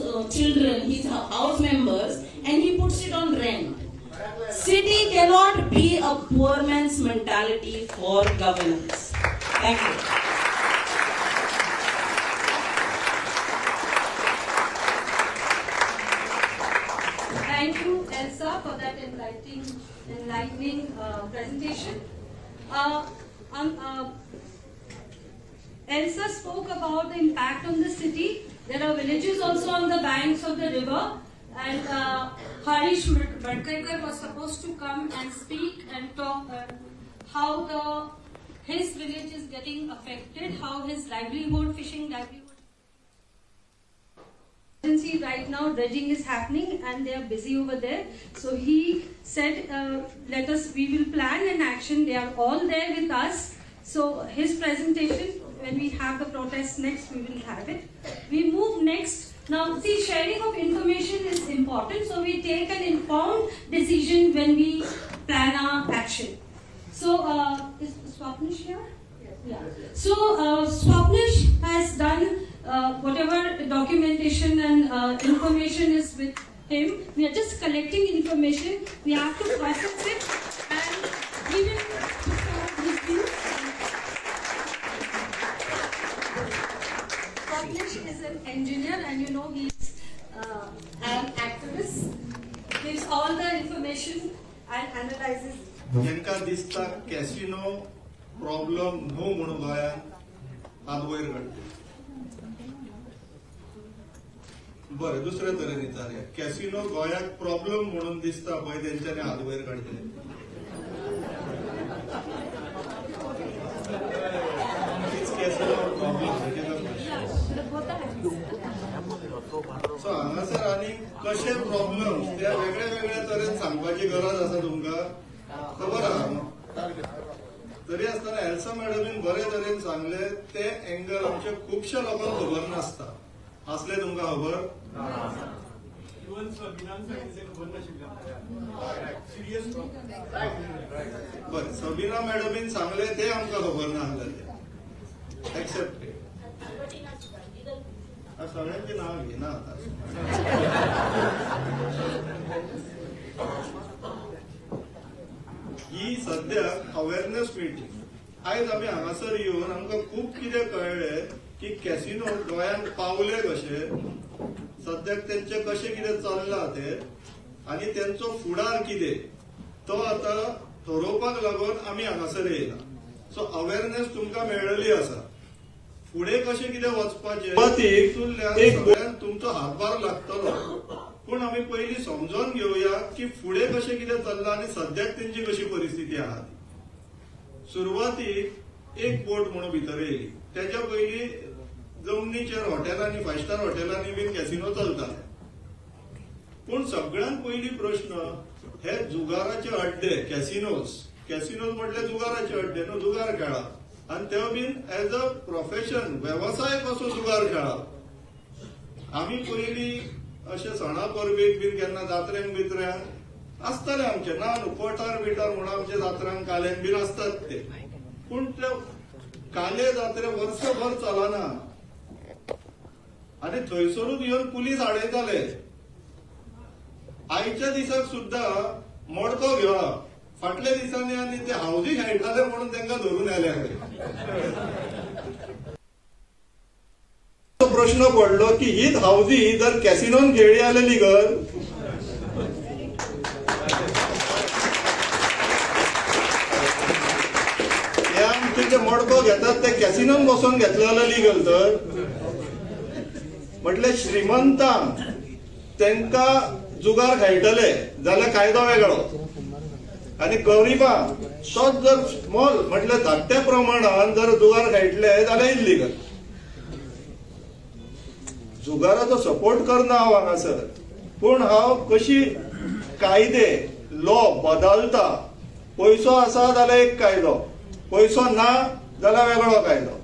money cannot be a poor man's mentality for governance. Thank you. Thank you, Elsa, for that enlightening presentation. Elsa spoke about the impact on the city. There are villages also on the banks of the river, and Harish Bhatkar was supposed to come and speak and talk how his village is getting affected, how his livelihood, fishing livelihood. Right now dredging is happening and they are busy over there. So he said, we will plan an action. They are all there with us. So his presentation, when we have the protest next, we will have it. We move next. Now, see, sharing of information is important. So we take an informed decision when we plan our action. So, is Swapnish here? Yeah. So, Swapnish has done whatever documentation and information is with him. We are just collecting information. We have to process it and we will discover his views. Swapnish is an engineer and you know he's an activist. Gives all the information and analyzes. जेंका दिसता casino problem न्हू म्हणून गोंयान हात वयर काडटा. बरें, दुसऱ्या तरेन विचारया, कॅसिनो गोंयाक प्रॉब्लेम म्हणून दिसता पळय तेंच्यांनी हात वयर काडटले. सो हांगासर आनी कशे प्रॉब्लेम त्या वेगळ्या वेगळ्या तरेन सांगपाची गरज आसा तुमकां खबर आहा. तरी आसतना एल्सा मॅडमीन बरे तरेन सांगले ते एंगल आमच्या खुबश्या लोकांक खबर नासता. असले तुमकां खबर? बरें, सबीना मॅडमीन सांगले ते आमकां खबर नासलेले. एक्सेप्ट सगळ्यांची नाव घेना आता. ही सद्याक अवेअरनेस मीटिंग. आयज आमी हांगासर येवन आमकां खूब कितें कळ्ळें की कॅसिनो गोंयांत पावले कशे, सद्याक तेंचे कशें कितें चल्लां ते आनी तेंचो फुडार कितें तो आतां ठरोवपाक लागून आमी हांगासर येयला. सो अवेअरनेस तुमकां मेळ्ळी आसा. फुडें कशें कितें वचपाचें सगळ्यांक तुमचो हातभार लागतलो. पूण आमी पयलीं समजून घेवया की फुडें कशें कितें चल्लां आनी सद्याक तेंची कशी परिस्थिती आहा. सुरवातीक एक बोट म्हणून भितर येयली. तेच्या पयलीं जमनीचेर हॉटेलांनी, 5 स्टार हॉटेलांनी बीन कॅसिनो चलताले. पूण सगळ्यांत पयली प्रश्न हे जुगाराचे अड्डे, कॅसिनोज म्हटल्यार जुगाराचे अड्डे न्हू, जुगार खेळप. आनी ते बीन एज अ प्रोफेशन, वेवसाय कसो जुगार खेळप. आमी पयलीं अशे सणा परबेक बीन केन्ना जात्रेक बित्र्यांक आसताले आमचे ना न्हू, पठार बिटार म्हणून आमचे जात्रांक काल्यान बीन आसतात ते. पूण ते काले जात्रे वर्सभर चलना आनी थंयसरूच येवन पुलीस आडयताले. आयच्या दिसाक सुद्धा मोडको घेवप. फाटल्या दिसांनी आनी ते हावजी खेळटाले म्हणून तांकां धरून आयले. प्रश्न पडलो की हीच हावजी जर कॅसिनोन खेळी आलेली गर हे आमचे जे मोडको घेतात ते कॅसिनोन बसून घेतले जाल्यार लिगल. तर म्हटल्यार श्रीमंतांक तांकां जुगार खेळटले जाल्यार कायदो वेगळो आनी गरिबांक तोच जर स्मॉल म्हटल्यार धाकट्या प्रमाणान जर जुगार खेळटले जाल्यार इल्लीगल. जुगाराचो सपोर्ट करना हांव हांगासर, पूण हांव कशी कायदे लॉ बदलता. पयसो आसा जाल्यार एक कायदो, पयसो ना जाल्यार वेगळो कायदो.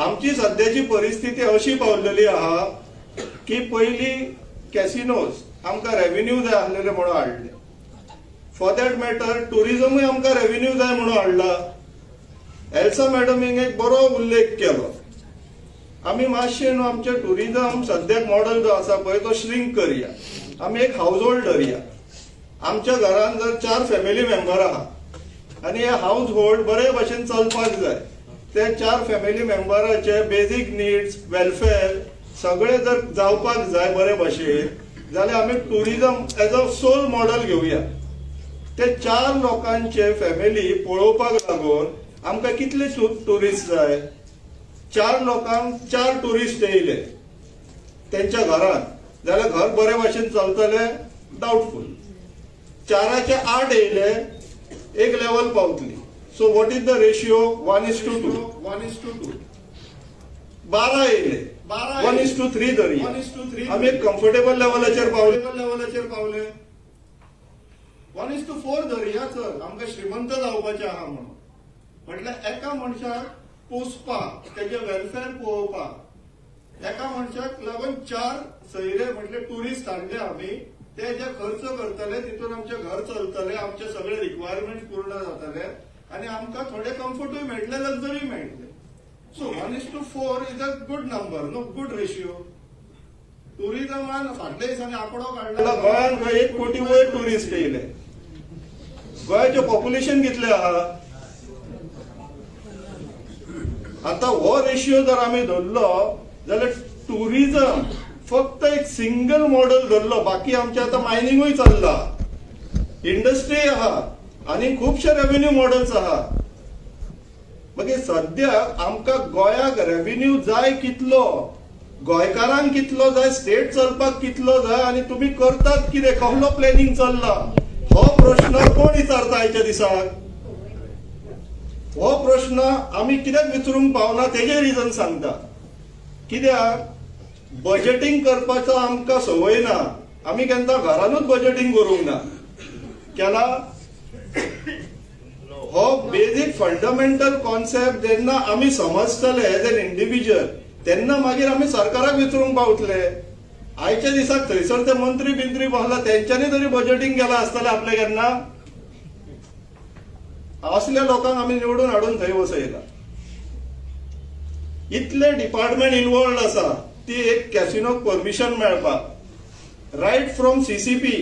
आमची सद्याची परिस्थिती अशी पावलेली आहा की पयलीं कॅसिनोज आमकां रेव्हेन्यू जाय आसलेले म्हणून हाडले. फॉर दॅट मॅटर टुरिजमूय आमकां रेव्हेन्यू जाय म्हणून हाडला. एल्सा मॅडमीन एक बरो उल्लेख केलो. आमी मातशें न्हू आमचें टुरिजम सद्याक मॉडल जो आसा पळय तो श्रिंक करया. आमी एक हाऊस होल्ड धरया. आमच्या घरान जर 4 फॅमिली मेंबर आहा आणि हे हाऊस होल्ड बरे भशेन चलपाक जाय, ते 4 फॅमिली मेंबराचे बेसिक नीड्स वेलफेअर सगळे जर जावपाक जाय बरे भशेन, जाल्यार आमी tourism as a sole model घेवया. ते 4 लोकांचे फॅमिली पळोवपाक लागून आमकां कितले टुरिस्ट जाय? 4 लोकांक 4 टुरिस्ट येयले त्यांच्या घरात, जाल्यार घर बरे भशेन चलतले? डाउटफुल. 4चे 8 येयले, एक लेवल पावतली. So what is the ratio? 1:2. 1:2. 12 येयले, 1:3 धरया. आमी एक कम्फर्टेबल लेवलाचेर पावले. 1:4 धरया सर, आमकां श्रीमंत जावपाचें आहा म्हणून. म्हटल्यार एका मनशाक पोसपाक, तेजे वेलफेअर पळोवपाक, एका मनशाक लागून 4 सयरे म्हटले टुरिस्ट हाडले आमी. ते जे खर्च करतले तितून आमचे घर चलतले, आमचे सगळे रिक्वायरमेंट पूर्ण जातले आणि आमकां थोडे कम्फर्टूय मेळटले, लक्झरी मेळटले. So 1:4 is a good number, no good ratio. टुरिझमान फाटल्या दिसांनी आंकडो काडला, गोंयांत 1 कोटी वयर टुरिस्ट येयले. गोंयचे पॉप्युलेशन कितले आहा? आता हो रेशिओ जर आमी धरलो जाल्यार टुरिझम फक्त एक सिंगल मॉडेल धरलो, बाकी आमचे आता मायनिंगूय चल्ला, इंडस्ट्री आहा आणि खुबशे रेव्हेन्यू मॉडेल्स आहा. मागीर सद्याक आमकां गोंयाक रेव्हेन्यू जाय कितलो, गोंयकारांक कितलो जाय, स्टेट चलपाक कितलो जाय आणि तुम्ही करतात कितें, कसलो प्लॅनिंग चल्ला, हो प्रश्न कोण विचारता आयच्या दिसाक? हो प्रश्न आमी कित्याक विचारूंक पावना तेजे रिजन सांगता. कित्याक बजेटिंग करपाचो आमकां संवय ना, आमी केन्ना घरानूच बजेटिंग करूंक ना. केला हो बेसिक फंडामेंटल कॉन्सेप्ट जेन्ना आमी समजतले एज एन इंडिव्हिज्युअल, तेन्ना मागीर आमी सरकाराक विचारूंक पावतले. आयच्या दिसाक थंयसर ते मंत्री बिंत्री बसला, तेंच्यांनी तरी बजेटिंग केला आसतलें आपले केन्ना? असल्या लोकांक आमी निवडून हाडून थंय बसयला. इतले डिपार्टमेंट इन्वॉल्ड आसा ती एक कॅसिनोक परमिशन मेळपाक, right from CCP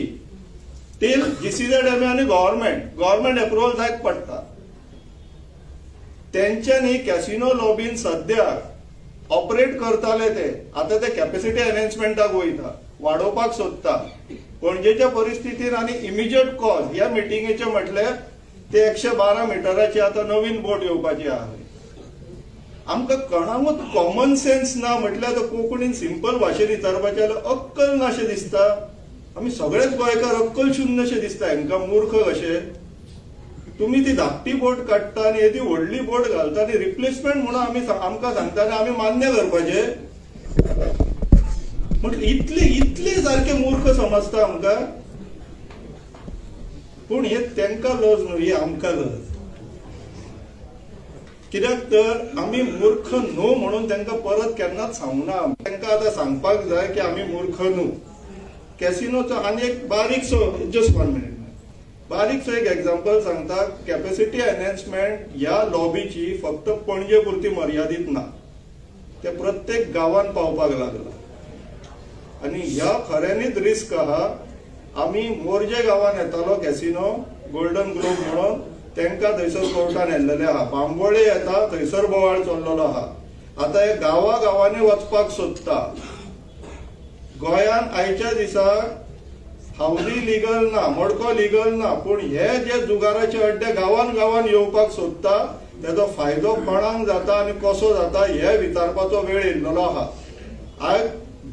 till GCZMA आणि गव्हर्नमेंट अप्रुव्हल जायत पडटा. तेंच्यांनी कॅसिनो लॉबीन सद्याक ऑपरेट करताले ते आता ते कॅपॅसिटी एनहान्समेंटाक वयता, वाडोवपाक सोदता. पणजेच्या परिस्थितीन आनी इमिजिएट कॉज ह्या मिटिंगेचे म्हटले ते 112 मिटराची आता नवीन बोट येवपाची आहे. आमकां कोणाकूच कॉमन सेन्स ना म्हटल्यार तो कोंकणीन सिंपल भाशेन विचारपाचें जाल्यार अक्कल नाशें दिसता. आमी सगळेच गोंयकार अक्कल शुन्य अशें दिसता, हांकां मूर्ख कशे. तुम्ही ती धाकटी बोट काडटा आनी येदी व्हडली बोट घालता आनी रिप्लेसमेंट म्हणून आमकां सांगता आनी आमी मान्य करपाचे. म्हटल्यार इतले सारखे मूर्ख समजता आमकां. पूण हे तेंकां लज न्हू, ही आमकां लज. कित्याक तर आमी मूर्ख न्हू म्हणून तांकां परत केन्नाच सांगना. तांकां आतां सांगपाक जाय की आमी मूर्ख न्हू. कॅसिनोचो आनी एक बारीकसो जस्ट 1 मिनिट बारीकसो एक एक्झाम्पल सांगता. कॅपॅसिटी एनहान्समेंट ह्या लॉबीची फक्त पणजे पुरती मर्यादित ना, ते प्रत्येक गांवांत पावपाक लागला. आनी ह्या खऱ्यांनीच रिस्क आहा. आमी मोरजे गांवांत येतालो कॅसिनो गोल्डन ग्लोब म्हणून, तांकां थंयसर कोर्टान येल्लेले आहा. बांबोळे येता, थंयसर बोवाळ चल्लेलो आहा. आता हे गांवांनी वचपाक सोदता. गोंयांत आयच्या दिसाक हावली लिगल ना, मडको लिगल ना, पूण हे जे जुगाराचे अड्डे गांवांत येवपाक सोदता, तेजो फायदो कोणाक जाता आनी कसो जाता हे विचारपाचो वेळ येयल्लो आहा. हांव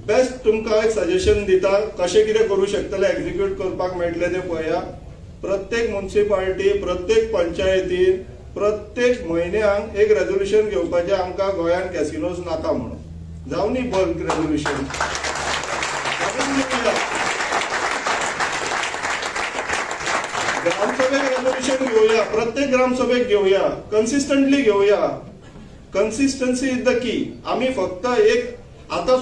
बेस्ट तुमकां एक सजेशन दिता, कशें कितें करूं शकतले, एक्झिक्यूट करपाक मेळटले ते पळया. प्रत्येक म्युनिसिपालिटी, प्रत्येक पंचायतीन प्रत्येक म्हयन्याक एक रेझोल्युशन घेवपाचें आमकां गोंयांत कॅसिनोज नाका म्हणून. जावनी बल्क रेझोल्युशन ग्रामसभेक रेझोल्युशन घेवया, प्रत्येक ग्रामसभेक घेवया, कन्सिस्टंटली घेवया. Consistency is the key. आमी फक्त एक आता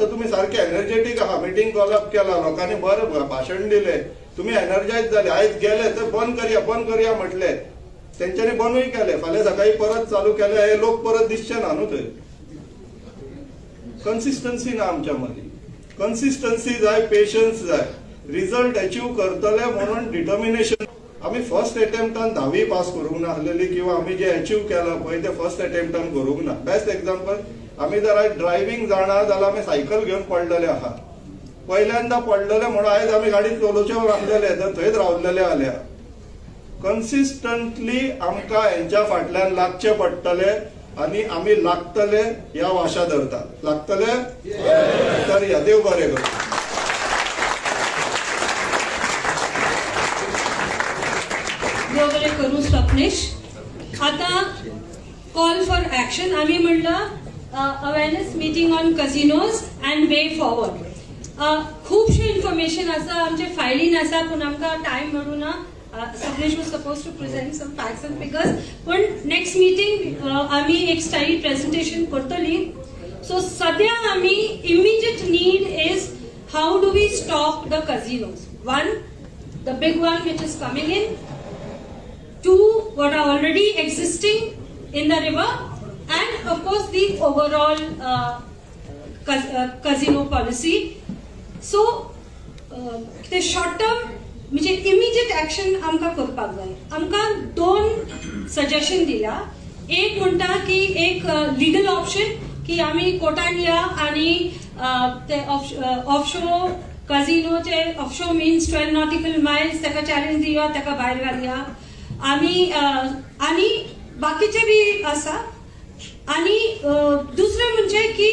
तुम्ही सारखे एनर्जेटिक आहात, मिटिंग कॉलअप केला, लोकांनी बरं भाषण दिले, तुम्ही एनर्जाइज झाले. आयज गेले तर बंद करूया म्हटले, तेंच्यांनी बंदूय केले. फाल्यां सकाळी परत चालू केले, हे लोक परत दिसचे ना न्हू. थंय कन्सिस्टन्सी ना आमच्या मदीं. कन्सिस्टन्सी जाय, पेशन्स जाय. रिझल्ट अचीव करतले म्हणून डिटर्मिनेशन. आम्ही फर्स्ट अटेम्प्टान 10वी पास करूंक ना आसलेली किंवा आम्ही जे अचीव केलं पळय ते फर्स्ट अटेम्प्टान करूंक ना. बेस्ट एक्झाम्पल, आम्ही जर आयज ड्रायव्हिंग जाणा जाल्यार आम्ही सायकल घेवन पडलेले आहात. पहिल्यांदा पडलेले म्हणून आयज आम्ही गाडी चलोवचे रावलेले थंयच रावलेले आल्या. कन्सिस्टंटली आमकां हेंच्या फाटल्यान लागचे पडटले आणि आम्ही लागतले ह्या आशा धरतात. लागतले तर या देव बरें करूं. देव बरें करूं स्वप्नेश. आता कॉल फॉर ऍक्शन. आम्ही म्हणलं awareness meeting on casinos and way forward. खूपशे इन्फॉर्मेशन आसा, आमचे फायलीन आसा, पूण आमकां टायम मेळूना. Sapnesh was supposed to present some facts and figures, but next meeting आम्ही एक स्टाईल प्रेझेंटेशन करतली. सो सध्या आम्ही immediate need is how do we stop the casinos? One, the big one which is coming in. Two, what are already existing in the river, and of course the overall casino policy. So the short term म्हणजे immediate action आमकां करपाक जाय. आमकां 2 suggestion दिला. एक म्हणटा की एक लिगल ऑप्शन की आम्ही कोर्टान या आणि ते ऑफशोर कझिनोचे ऑफशोर मीन्स 12 नॉटिकल माइल्स ताका चॅलेंज दिया, ताका भायर घालया. आम्ही आणि बाकीचे बी आसा. आणि दुसरे म्हणजे की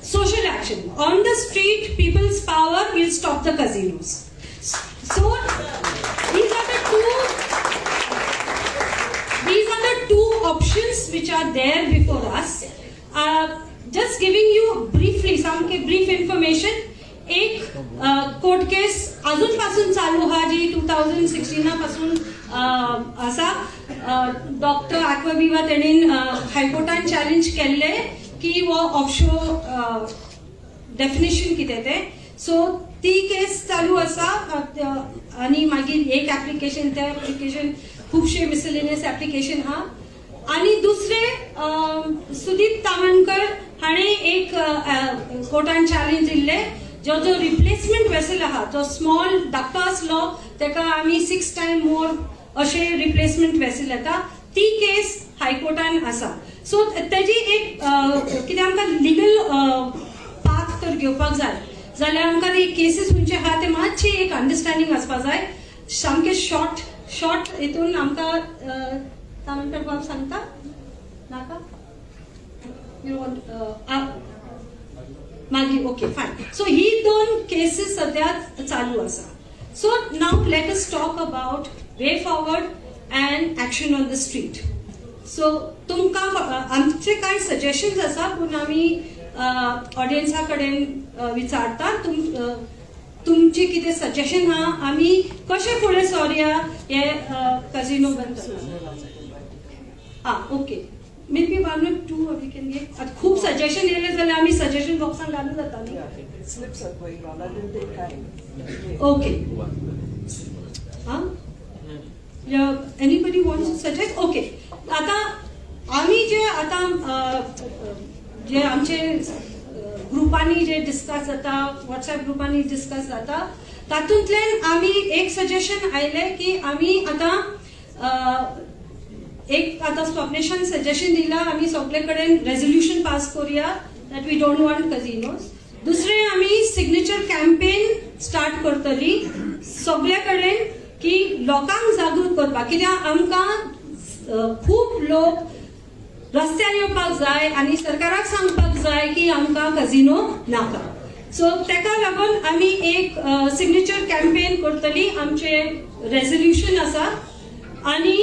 social action on the street, people's power will stop the casinos. So these are the two options which are there before us. Just giving you briefly some brief information. एक कोर्ट केस अजूनपासून चालू हा जी 2016 पासून असा. Doctor ॲक्वाविवा तेणीन हायकोर्टान challenge केल्ले की वो offshore definition कितें ते. सो ती केस चालू आसा. आणि मागीर एक ऍप्लिकेशन, ते ऍप्लिकेशन खूपशे मिसलेनियस ऍप्लिकेशन हा. आणि दुसरे सुदीप तामणकर हाणे एक कोर्टान चॅलेंज दिल्ले जो रिप्लेसमेंट वेसल आहा, जो स्मॉल धाकटो आसलो ताका आमी 6 times मोर अशे रिप्लेसमेंट वेसल येता. ती केस हायकोर्टान आसा. सो तेजी एक कितें आमकां लिगल पाथ तर घेवपाक जाय जाल्यार आमकां ते केसीस खंयचे आहा ते मातशी एक अंडरस्टँडिंग आसपाक जाय. सामके शॉर्ट हितून आमकां तामणकर बाब सांगता नाका मागीर. Okay fine. सो ही 2 केसीस सध्या चालू आसा. So now let us talk about way forward and action on the street. So तुमकां आमचे कांय सजेशन्स आसा, पूण आमी ऑडियन्सा कडेन विचारता तुमची कितें सजेशन आहा, आमी कशें फुडें सरूया हे कझिनो बंद करपाक. Okay, maybe 1 or 2 we can get. खूप सजेशन येयले जाल्यार आमी सजेशन बॉक्सान घालूं जाता न्ही. Okay. Anybody wants to suggest? Okay. आता आम्ही जे आमचे ग्रुपांनी जे डिस्कस जाता, व्हॉट्सॲप ग्रुपांनी डिस्कस जाता, तातूंतल्यान आमी एक सजेशन आयले की आमी आता स्वप्नेशान सजेशन दिला आमी सगळे कडेन रेझोल्युशन पास करूया दॅट वी डोंट वॉन्ट कझिनोज. दुसरे आमी सिग्नेचर कॅम्पेन स्टार्ट करतली सगळे कडेन की लोकांक जागृत करपाक. कित्याक आमकां खूप लोक रस्त्यार येवपाक जाय आणि सरकाराक सांगपाक जाय की आमकां कझिनो नाका. सो तेका लागून आमी एक सिग्नेचर कॅम्पेन करतली. आमचे रेझोल्युशन आसा. आणि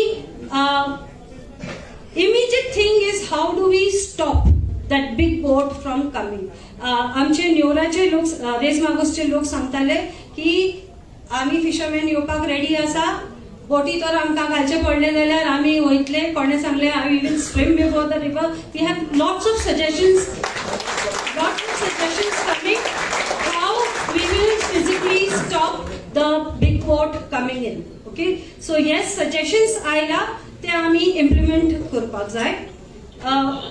immediate thing is how do we stop that big boat from coming. आमचे न्योराचे लोक, रेस मागोसचे लोक सांगताले की आमी फिशरमॅन येवपाक रेडी आसा, बोटी तर आमकां घालचे पडले जाल्यार आमी वयतले. कोणे सांगले we will swim before the river. We have lots of suggestions coming how we will physically stop the big boat coming in. Okay. So yes, suggestions आयला ते आमी इम्प्लिमेंट करपाक जाय.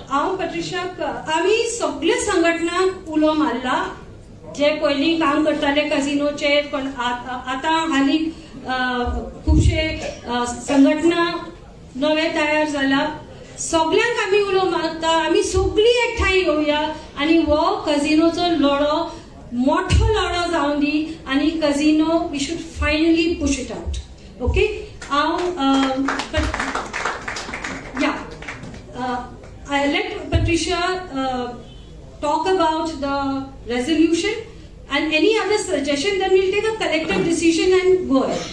हांव पट्रिशाक आमी सगळे संघटनांक उलो मारला जे पयलीं काम करताले कझिनोचे पण आतां हालीं खुबशे संघटना नवे तयार जाला. सगळ्यांक आमी उलोवंक मागता आमी सगळीं एकठांय येवया आनी हो कझिनोचो लढो मोठो लढो जावन दी आनी casino we should finally push it out. Okay, I let Patricia talk about the resolution and any other suggestion, then we'll take a collective decision and go ahead.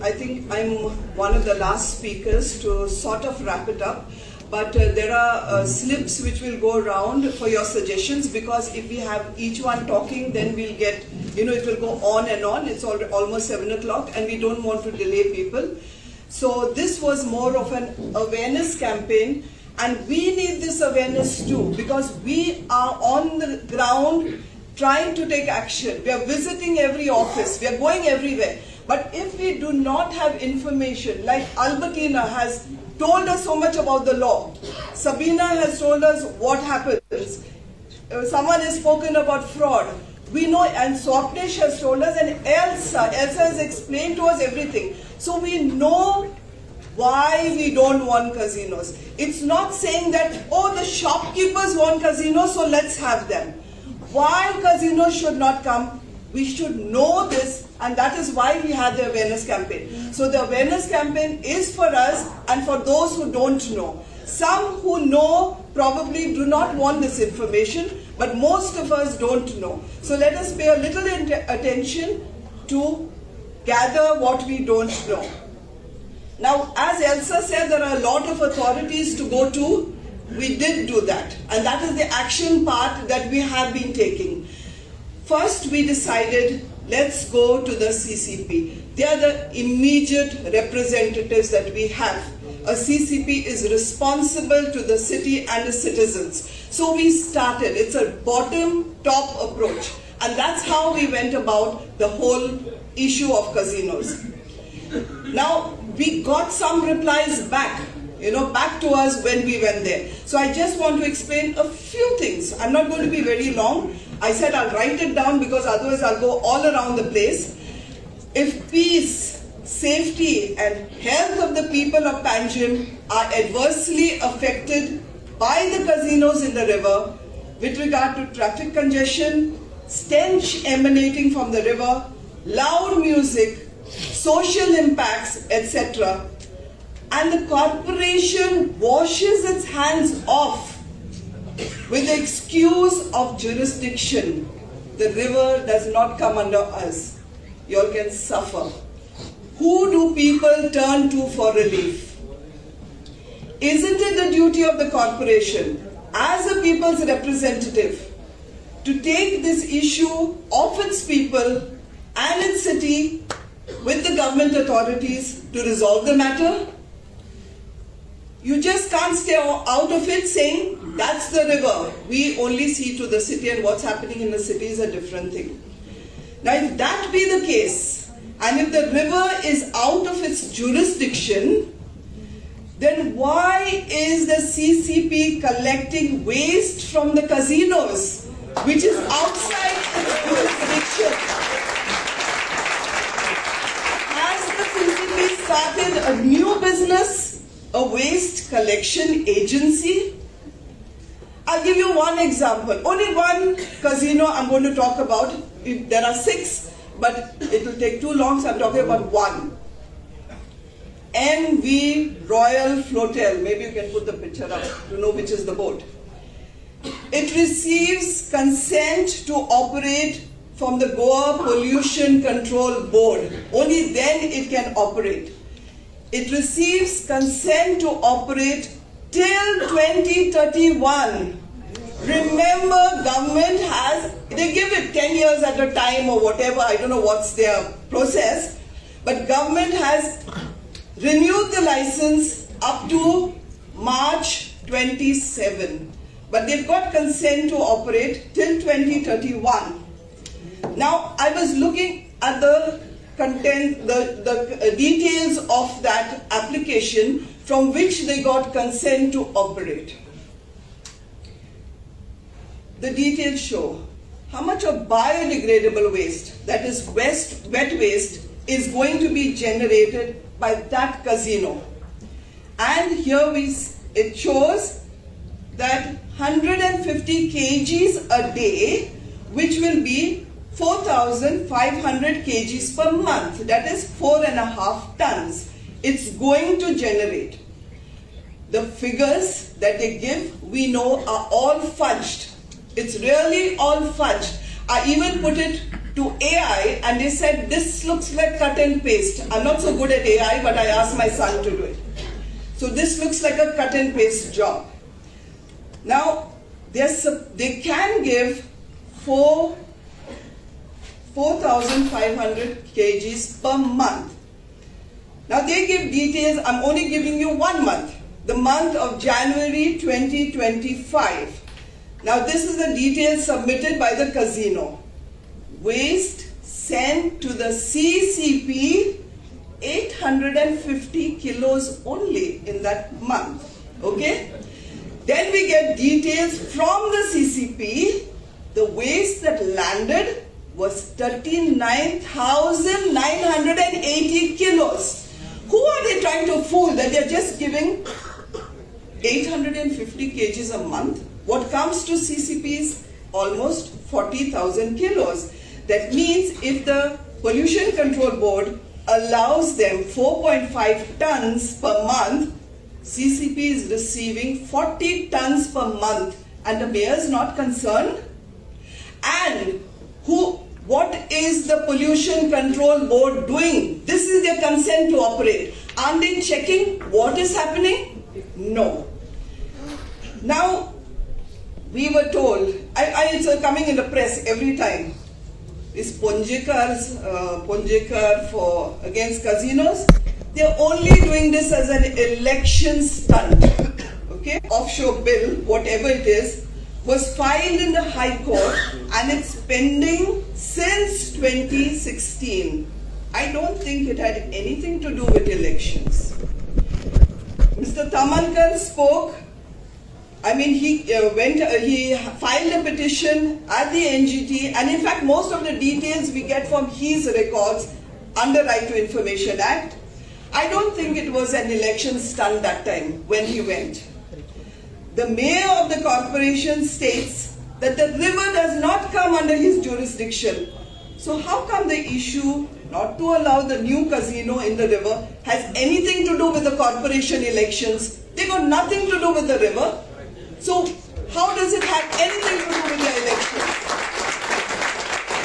I think I'm one of the last speakers to sort of wrap it up. But there are slips which will go around for your suggestions, because if we have each one talking, then we'll get, it will go on and on. It's almost 7 o'clock and we don't want to delay people. So this was more of an awareness campaign, and we need this awareness too, because we are on the ground trying to take action. We are visiting every office, we are going everywhere. But if we do not have information, like Albertina has told us so much about the law, Sabina has told us what happens, someone has spoken about fraud, we know, and Swapnesh has told us, and Elsa has explained to us everything. So we know why we don't want casinos. It's not saying that, oh, the shopkeepers want casinos, so let's have them. Why casinos should not come? We should know this, and that is why we had the awareness campaign. So the awareness campaign is for us and for those who don't know. Some who know probably do not want this information, but most of us don't know. So let us pay a little attention to gather what we don't know. Now, as Elsa said, there are a lot of authorities to go to. We did do that, and that is the action part that we have been taking. First, we decided, let's go to the CCP. They are the immediate representatives that we have. A CCP is responsible to the city and the citizens. So we started. It's a bottom-top approach. And that's how we went about the whole issue of casinos. Now, we got some replies back, back to us when we went there. So I just want to explain a few things. I'm not going to be very long. I said I'll write it down because otherwise I'll go all around the place. If peace, safety and health of the people of Panjim are adversely affected by the casinos in the river with regard to traffic congestion, stench emanating from the river, loud music, social impacts, etc., and the corporation washes its hands off with the excuse of jurisdiction, the river does not come under us, you all can suffer. Who do people turn to for relief? Isn't it the duty of the corporation, as a people's representative, to take this issue of its people and its city with the government authorities to resolve the matter? You just can't stay out of it saying, that's the river. We only see to the city, and what's happening in the city is a different thing. Now, if that be the case, and if the river is out of its jurisdiction, then why is the CCP collecting waste from the casinos, which is outside its jurisdiction? Has the CCP started a new business? A waste collection agency? I'll give you one example. Only one casino I'm going to talk about. There are 6, but it will take too long, so I'm talking about one. NV Royal Flotel. Maybe you can put the picture up to know which is the boat. It receives consent to operate from the Goa Pollution Control Board. Only then it can operate. It receives consent to operate till 2031. Remember, government they give it 10 years at a time or whatever, I don't know what's their process, but government has renewed the license up to March 27. But they've got consent to operate till 2031. Now, I was looking at the content, the details of that application from which they got consent to operate. The details show how much of biodegradable waste, that is wet waste, is going to be generated by that casino. And here it shows that 150 kgs a day, which will be 4,500 kgs per month, that is 4.5 tons. It's going to generate. The figures that they give, we know, are all fudged. It's really all fudged. I even put it to AI and they said, this looks like cut and paste. I'm not so good at AI, but I asked my son to do it. So this looks like a cut and paste job. Now, they can give 4,500 kgs per month. Now they give details, I'm only giving you 1 month, the month of January 2025. Now this is the details submitted by the casino. Waste sent to the CCP 850 kilos only in that month. Okay? Then we get details from the CCP. The waste that landed was 39,980 kilos. Who are they trying to fool that they're just giving 850 kgs a month? What comes to CCP is almost 40,000 kilos. That means if the Pollution Control Board allows them 4.5 tons per month, CCP is receiving 40 tons per month, and the mayor is not concerned. And what is the Pollution Control Board doing? This is their consent to operate. Aren't they checking what is happening? No. Now, we were told, it's coming in the press every time, is Ponjekars, Ponjekar for against casinos. They're only doing this as an election stunt. Okay? Offshore bill, whatever it is, was filed in the High Court and it's pending since 2016. I don't think it had anything to do with elections. Mr. Tamankar spoke. I mean, he filed a petition at the NGT, and in fact, most of the details we get from his records under Right to Information Act. I don't think it was an election stunt that time when he went. The mayor of the corporation states that the river does not come under his jurisdiction. So how come the issue not to allow the new casino in the river has anything to do with the corporation elections? They got nothing to do with the river. So how does it have anything to do with the elections?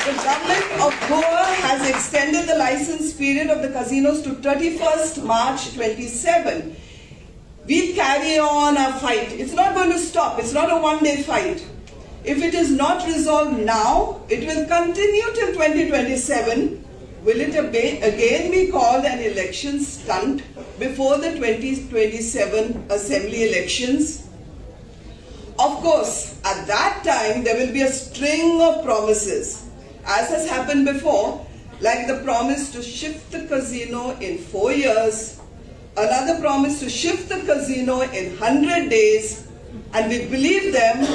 The government of Goa has extended the license period of the casinos to 31st March 27. We'll carry on our fight. It's not going to stop. It's not a one-day fight. If it is not resolved now, it will continue till 2027. Will it again be called an election stunt before the 2027 assembly elections? Of course, at that time, there will be a string of promises, as has happened before, like the promise to shift the casino in 4 years, another promise to shift the casino in 100 days, and we believe them,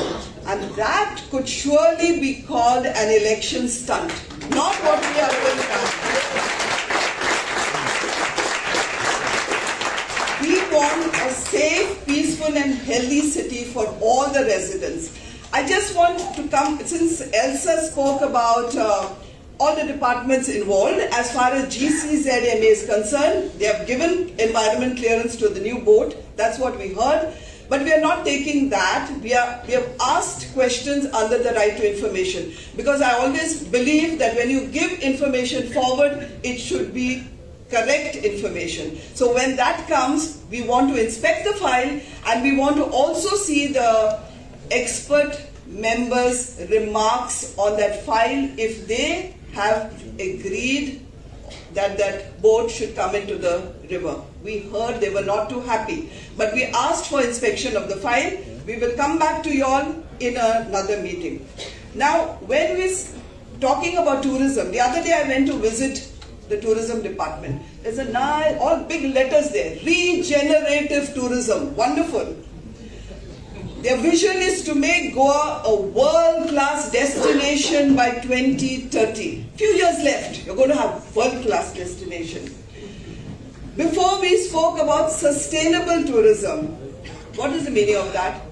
and that could surely be called an election stunt, not what we are doing now. We want a safe, peaceful and healthy city for all the residents. I just want to come, since Elsa spoke about all the departments involved, as far as GCZMA is concerned, they have given environment clearance to the new boat. That's what we heard. But we are not taking that. We have asked questions under the right to information. Because I always believe that when you give information forward, it should be correct information. So when that comes, we want to inspect the file and we want to also see the expert members' remarks on that file if they have agreed that that boat should come into the river. We heard they were not too happy. But we asked for inspection of the file. We will come back to you all in another meeting. Now, when we're talking about tourism, the other day I went to visit the tourism department. There's a nice, all big letters there, regenerative tourism, wonderful. Their vision is to make Goa a world-class destination by 2030. Few years left, you're going to have world-class destination. Before we spoke about sustainable tourism. What is the meaning of that?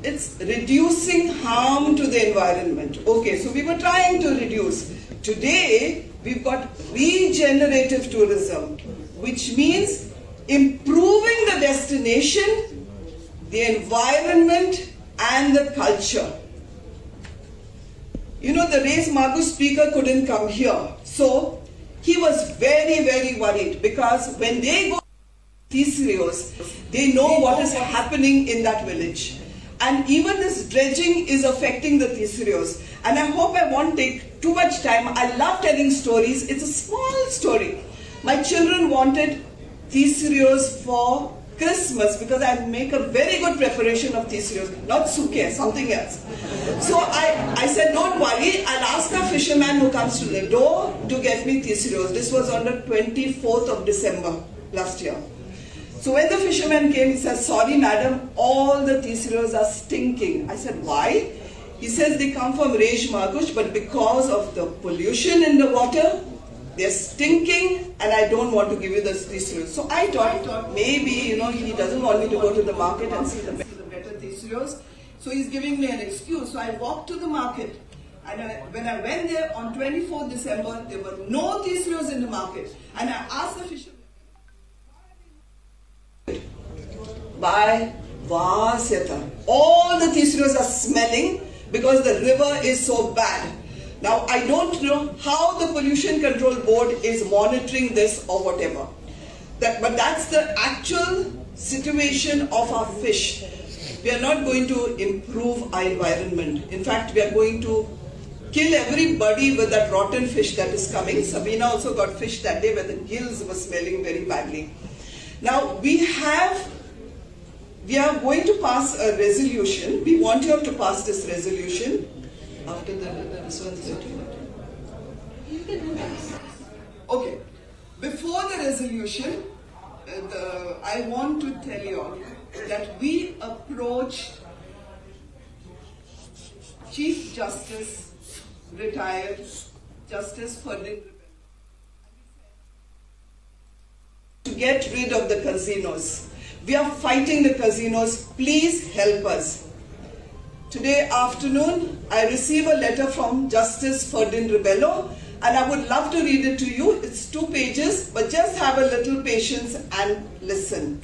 It's reducing harm to the environment. Okay, so we were trying to reduce. Today, we've got regenerative tourism, which means improving the destination, the environment, and the culture. You know, the Race Magu speaker couldn't come here. So, he was very, very worried because when they go to Tisrios, they know what is happening in that village. And even this dredging is affecting the Tisrios. And I hope I won't take too much time. I love telling stories. It's a small story. My children wanted Tisrios for Christmas because I make a very good preparation of Tisrios. Not suke, something else. So I said, don't worry. I'll ask a fisherman who comes to the door to get me Tisrios. This was on the 24th of December last year. So when the fisherman came, he said, sorry madam, all the Tisrios are stinking. I said, why? He says they come from Resh Magush, but because of the pollution in the water, they're stinking and I don't want to give you the Tisrios. So I thought maybe, you know, he doesn't want me to go to the market and see the better Tisrios. So he's giving me an excuse. So I walked to the market. And when I went there on 24th December, there were no Tisrios in the market. And I asked the fisherman, by Vasyata. All the Tisrios are smelling because the river is so bad. Now, I don't know how the Pollution Control Board is monitoring this or whatever. But that's the actual situation of our fish. We are not going to improve our environment. In fact, we are going to kill everybody with that rotten fish that is coming. Sabina also got fish that day where the gills were smelling very badly. Now, we are going to pass a resolution. We want you all to pass this resolution after this one's okay. Before the resolution, I want to tell you all that we approached Chief Justice, retired Justice Ferdinand, to get rid of the casinos. We are fighting the casinos. Please help us. Today afternoon, I received a letter from Justice Ferdinand Rebello, and I would love to read it to you. It's 2 pages, but just have a little patience and listen.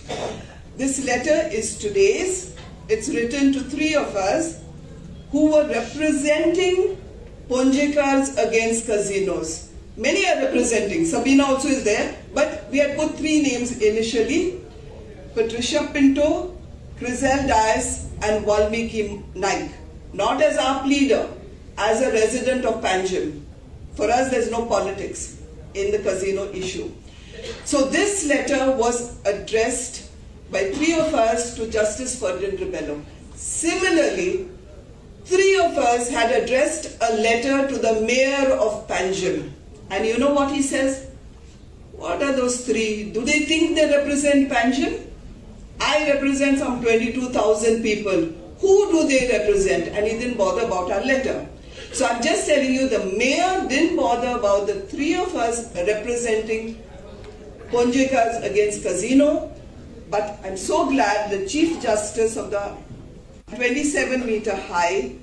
This letter is today's. It's written to 3 of us who were representing Ponjekars against casinos. Many are representing. Sabina also is there, but we had put 3 names initially. Patricia Pinto, Crizel Dias, and Valmiki Naik. Not as our pleader, as a resident of Panjim. For us, there's no politics in the casino issue. So this letter was addressed by 3 of us to Justice Ferdinand Rebello. Similarly, 3 of us had addressed a letter to the mayor of Panjim. And you know what he says? What are those 3? Do they think they represent Panjim? I represent some 22,000 people. Who do they represent? And he didn't bother about our letter. So I'm just telling you, the mayor didn't bother about the 3 of us representing Ponjekars against casino. But I'm so glad the Chief Justice of the 27-meter high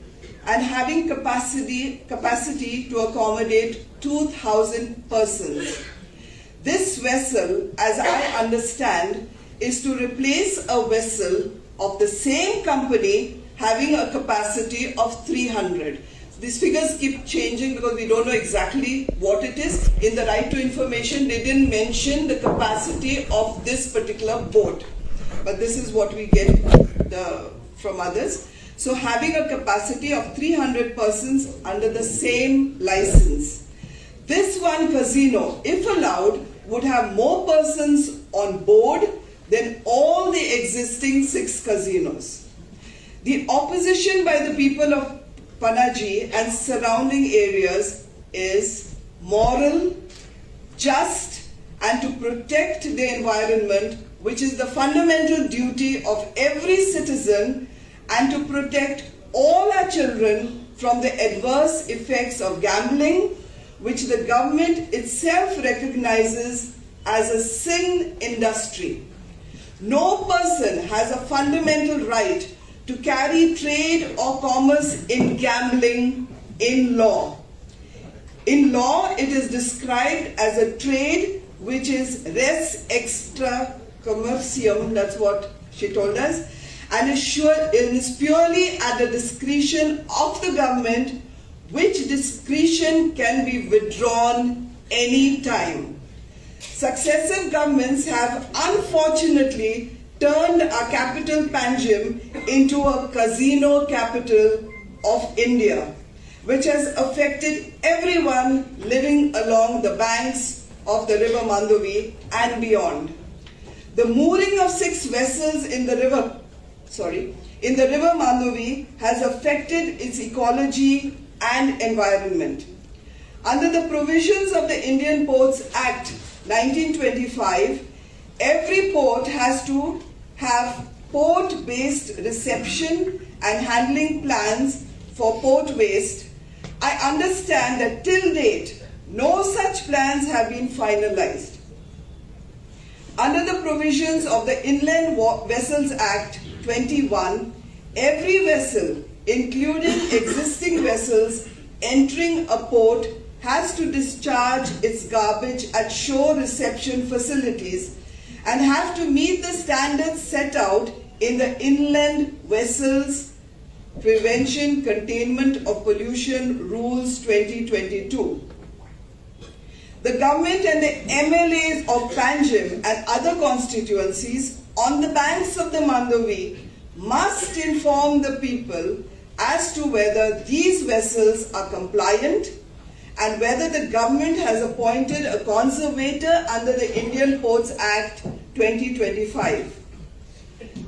and having capacity to accommodate 2,000 persons. This vessel, as I understand, is to replace a vessel of the same company having a capacity of 300. These figures keep changing because we don't know exactly what it is. In the right to information, they didn't mention the capacity of this particular boat. But this is what we get from others. So having a capacity of 300 persons under the same license. This one casino, if allowed, would have more persons on board than all the existing 6 casinos. The opposition by the people of Panaji and surrounding areas is moral, just, and to protect the environment, which is the fundamental duty of every citizen, and to protect all our children from the adverse effects of gambling, which the government itself recognizes as a sin industry. No person has a fundamental right to carry trade or commerce in gambling in law. In law, it is described as a trade which is res extra commercium, that's what she told us, and is purely at the discretion of the government, which discretion can be withdrawn any time. Successive governments have unfortunately turned our capital Panjim into a casino capital of India, which has affected everyone living along the banks of the river Mandovi and beyond. The mooring of 6 vessels in the river Mandovi has affected its ecology and environment. Under the provisions of the Indian Ports Act 1925, every port has to have port-based reception and handling plans for port waste. I understand that till date, no such plans have been finalized. Under the provisions of the Inland Vessels Act 21, every vessel, including existing vessels entering a port, has to discharge its garbage at shore reception facilities and have to meet the standards set out in the Inland Vessels Prevention Containment of Pollution Rules 2022. The government and the MLAs of Panjim and other constituencies on the banks of the Mandovi must inform the people as to whether these vessels are compliant and whether the government has appointed a conservator under the Indian Ports Act 2025.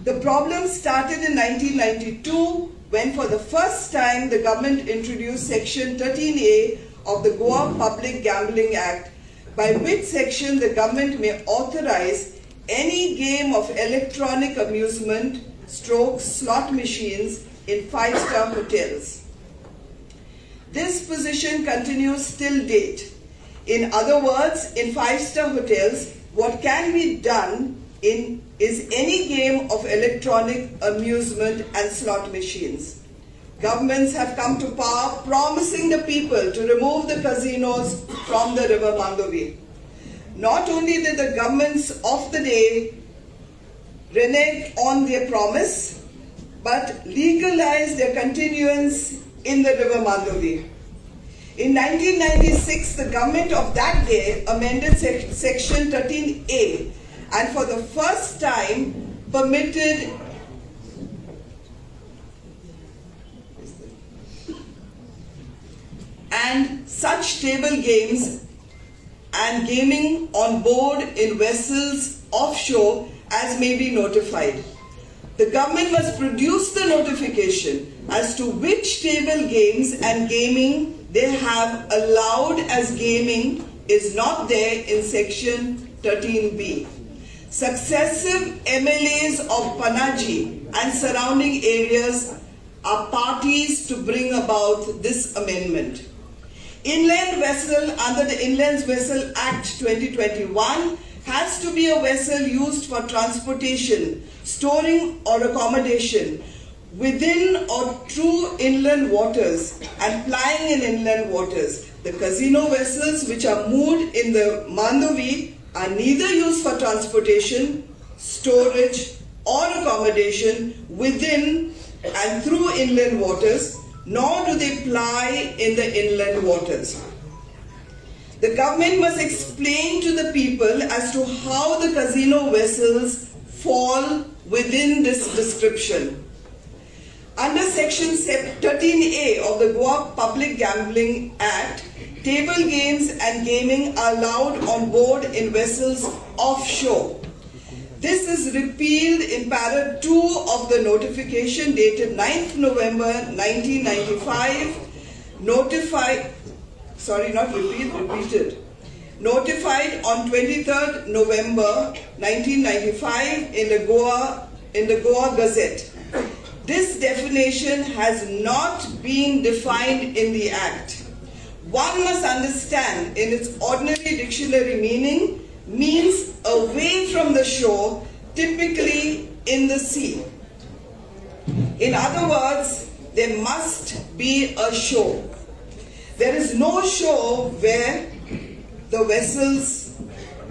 The problem started in 1992 when for the first time the government introduced Section 13A of the Goa Public Gambling Act, by which section the government may authorize any game of electronic amusement / slot machines in 5-star hotels. This position continues till date. In other words, in 5-star hotels, what can be done is any game of electronic amusement and slot machines. Governments have come to power promising the people to remove the casinos from the river Mandovi. Not only did the governments of the day renege on their promise, but legalize their continuance in the river Mandovi. In 1996, the government of that day amended Section 13A and for the first time permitted and such table games and gaming on board in vessels offshore as may be notified. The government must produce the notification as to which table games and gaming they have allowed as gaming is not there in Section 13B. Successive MLAs of Panaji and surrounding areas are parties to bring about this amendment. Inland vessel under the Inland Vessel Act 2021 has to be a vessel used for transportation, storing or accommodation within or through inland waters and plying in inland waters. The casino vessels which are moored in the Mandovi are neither used for transportation, storage or accommodation within and through inland waters, nor do they ply in the inland waters. The government must explain to the people as to how the casino vessels fall within this description. Under Section 13A of the Goa Public Gambling Act, table games and gaming are allowed on board in vessels offshore. This is repealed in para 2 of the notification dated 9th November 1995, repeated. notified on 23rd November 1995 in the Goa Gazette. This definition has not been defined in the Act. One must understand in its ordinary dictionary meaning means away from the shore, typically in the sea. In other words, there must be a shore. There is no shore where the vessels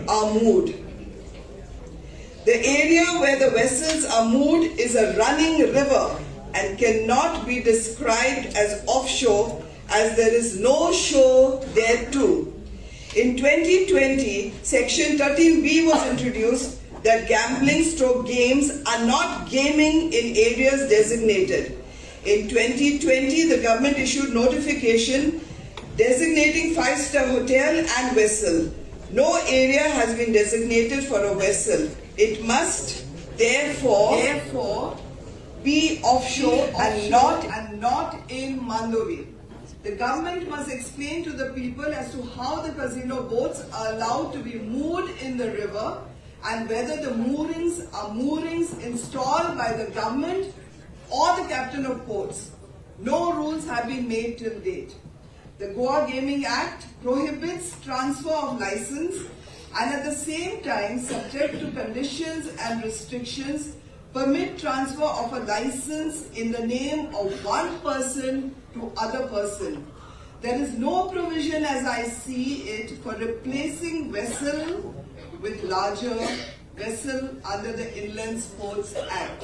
are moored. The area where the vessels are moored is a running river and cannot be described as offshore, as there is no shore there too. In 2020, Section 13B was introduced that gambling stroke games are not gaming in areas designated. In 2020, the government issued notification designating 5-star hotel and vessel. No area has been designated for a vessel. It must therefore be offshore and not in Mandovi. The government must explain to the people as to how the casino boats are allowed to be moored in the river and whether the moorings are moorings installed by the government or the captain of ports. No rules have been made till date. The Goa Gaming Act prohibits transfer of license and at the same time, subject to conditions and restrictions, permit transfer of a license in the name of one person to other person. There is no provision as I see it for replacing vessel with larger vessel under the Inland Ports Act.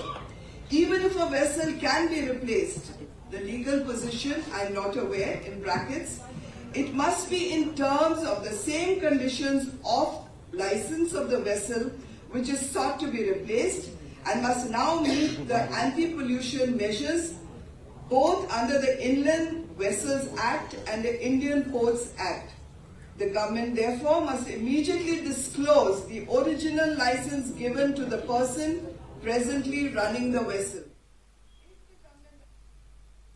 Even if a vessel can be replaced, the legal position, I am not aware, in brackets, it must be in terms of the same conditions of license of the vessel which is sought to be replaced and must now meet the anti-pollution measures both under the Inland Vessels Act and the Indian Ports Act. The government therefore must immediately disclose the original license given to the person presently running the vessel.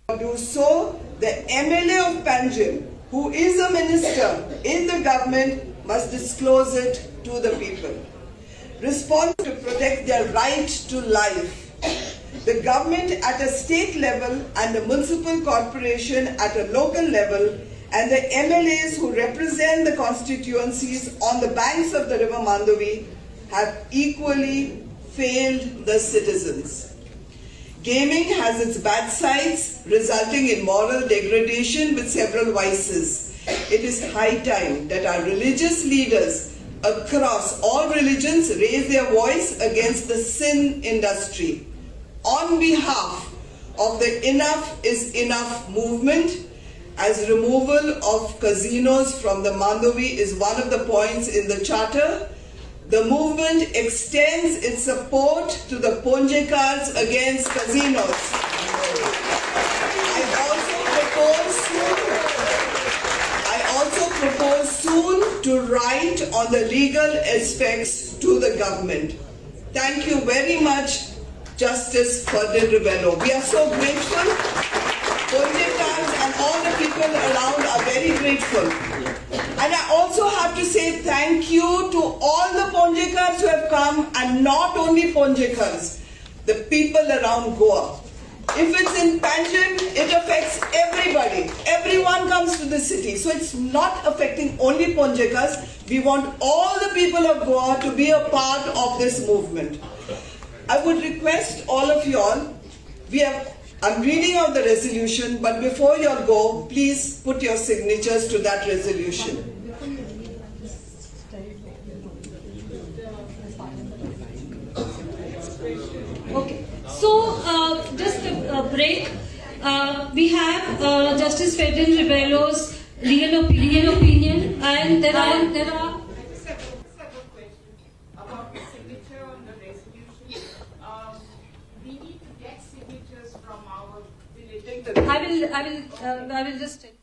To do so, the MLA of Panjim, who is a minister in the government, must disclose it to the people. Response to protect their right to life. The government at a state level and the municipal corporation at a local level and the MLAs who represent the constituencies on the banks of the river Mandovi have equally failed the citizens. Gaming has its bad sides, resulting in moral degradation with several vices. It is high time that our religious leaders across all religions raise their voice against the sin industry. On behalf of the Enough is Enough movement, as removal of casinos from the Mandovi is one of the points in the charter, the movement extends its support to the Ponjekars against casinos. I also propose soon to write on the legal aspects to the government. Thank you very much, Justice Ferdinand Rebello. We are so grateful. Ponjekars and all the people around are very grateful. And I also have to say thank you to all the Ponjekars who have come, and not only Ponjekars, the people around Goa. If it's in Panjim, it affects everybody. Everyone comes to the city. So it's not affecting only Ponjekars. We want all the people of Goa to be a part of this movement. I would request all of you all, I'm reading out the resolution, but before you all go, please put your signatures to that resolution. Okay, so just a break. We have Justice Ferdinand Rebello's legal opinion, and there are about the signature on the resolution. We need to get signatures from our village. I will just tell you.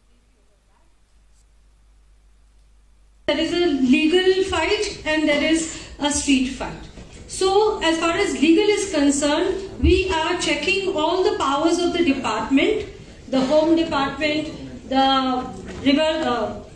There is a legal fight and there is a street fight. So as far as legal is concerned, we are checking all the powers of the department, the Home Department, the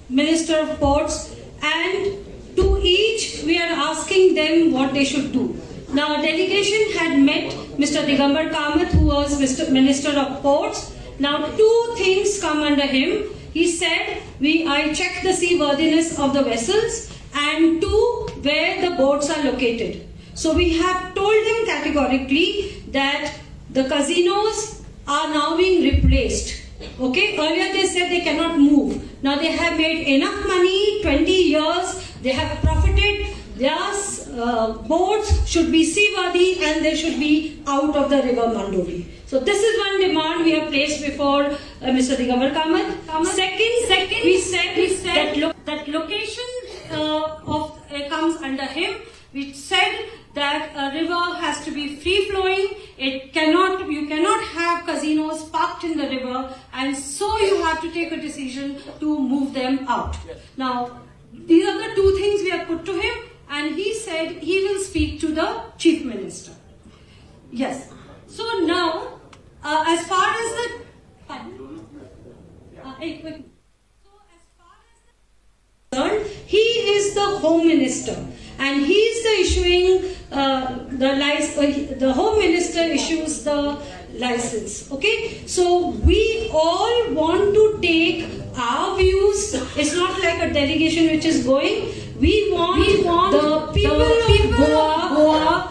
Minister of Ports, and to each we are asking them what they should do. Now, a delegation had met Mr. Digambar Kamath, who was Minister of Ports. Now, two things come under him. He said, I checked the seaworthiness of the vessels, and two, where the boats are located. So we have told him categorically that the casinos are now being replaced. Okay, earlier they said they cannot move. Now they have made enough money, 20 years, they have profited. Their boats should be seaworthy and they should be out of the river Mandori. So this is one demand we have placed before Mr. Digambar Kamath. Second, we said that location comes under him. We said that a river has to be free flowing. You cannot have casinos parked in the river, and so you have to take a decision to move them out. Now, these are the two things we have put to him, and he said he will speak to the Chief Minister. Yes. So now, as far as the he is the Home Minister, and he is the issuing the Home Minister issues the license. Okay, so we all want to take our views. It's not like a delegation which is going. We want the people of Goa